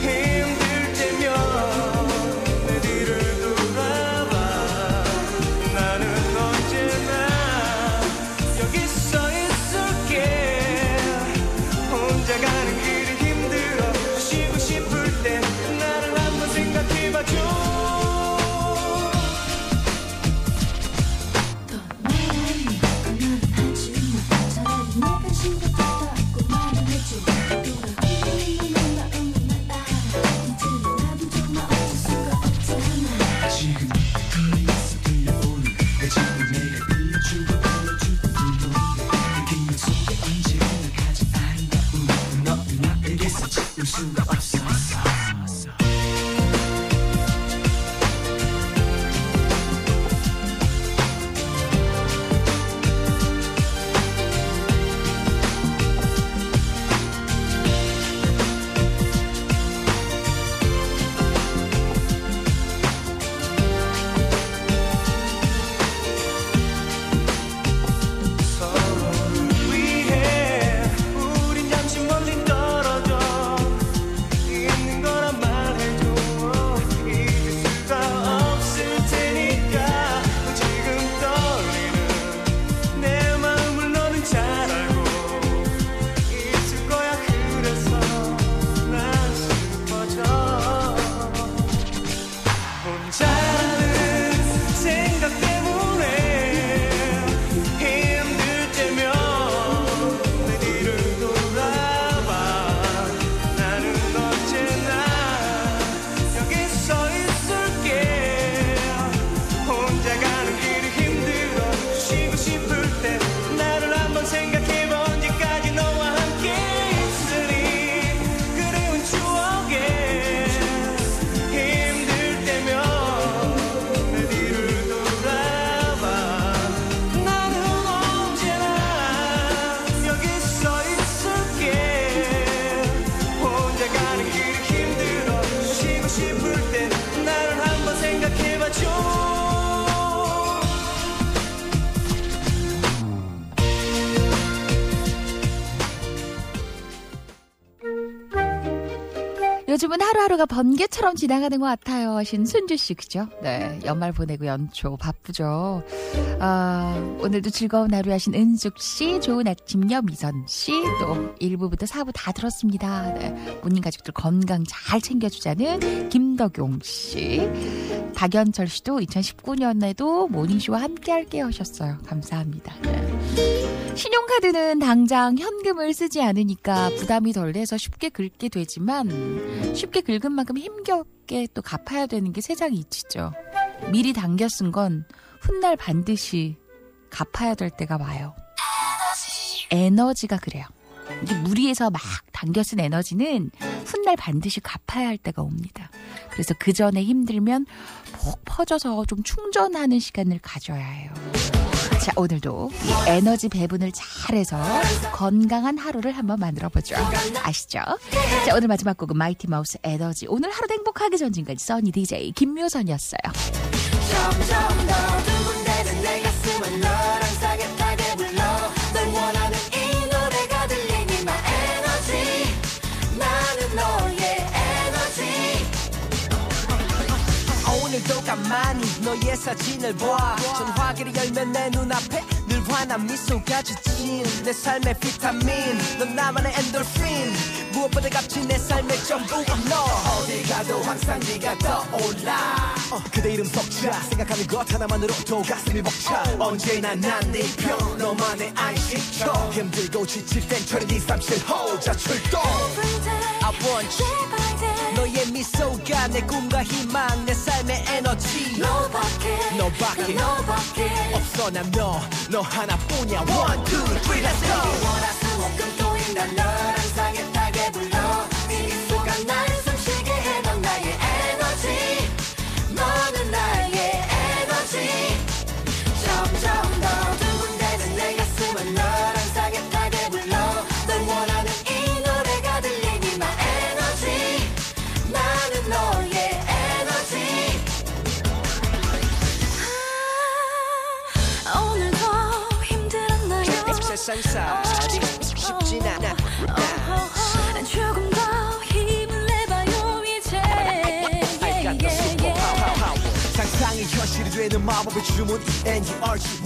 힘들 때면 내 뒤를 돌아봐. 나는 언제나 여기 서 있을게. 혼자 가는 길이 힘들어 쉬고 싶을 때 나를 한번 생각해봐줘. 요즘은 하루하루가 번개처럼 지나가는 것 같아요 하신 순주씨, 그죠? 네, 연말 보내고 연초 바쁘죠. 오늘도 즐거운 하루 하신 은숙씨, 좋은 아침요 미선씨, 또 1부부터 4부 다 들었습니다. 네, 본인 가족들 건강 잘 챙겨주자는 김덕용씨, 박연철씨도 2019년에도 모닝쇼와 함께 할게 하셨어요. 감사합니다. 네. 신용카드는 당장 현금을 쓰지 않으니까 부담이 덜 돼서 쉽게 긁게 되지만 쉽게 긁은 만큼 힘겹게 또 갚아야 되는 게 세상에 이치죠. 미리 당겨 쓴 건 훗날 반드시 갚아야 될 때가 와요. 에너지가 그래요. 이게 무리해서 막 당겨 쓴 에너지는 훗날 반드시 갚아야 할 때가 옵니다. 그래서 그 전에 힘들면 푹 퍼져서 좀 충전하는 시간을 가져야 해요. 자, 오늘도 에너지 배분을 잘해서 건강한 하루를 한번 만들어보죠. 아시죠? 자, 오늘 마지막 곡은 마이티 마우스 에너지. 오늘 하루도 행복하게 전진까지 써니 DJ 김묘선이었어요. 점점 더 두근대는 내 가슴은 널 항상하게 불러. 널 원하는 이 노래가 들리니 my energy. 나는 너의 에너지. 오늘도 가만히 너의 사진을 봐. 전화기를 열면 내 눈앞에 늘 환한 미소가 지친 내 삶의 비타민 넌 나만의 엔돌핀 무엇보다 값진 내 삶의 전부가 너 어딜 가도 항상 네가 떠올라 그대 이름 석자 생각하는 것 하나만으로도 가슴이 벅차 언제나 난 네 편 너만의 안식처 힘들고 지칠 땐 2237 자 출동 I want you 너의 미소가 내 꿈과 희망 내 삶의 에너지 너밖에 없어 난 너 하나뿐이야 One, two, three, let's go 원할 수 없건 또인 난 널 항상 애타게 불러 네 미소가 날 숨쉬게 해 넌 나의 에너지 너는 나의 에너지 점점 더 두근대는 내 가슴은 널 항상 애타게 불러 널 원하는 이 노래가 들리니 my 에너지 나는 너의 에너지 오늘도 힘들었나요? 세상살이 쉽진 않아 조금 더 힘을 내봐요 이제 상상이 현실이 되는 마법의 주문 NERG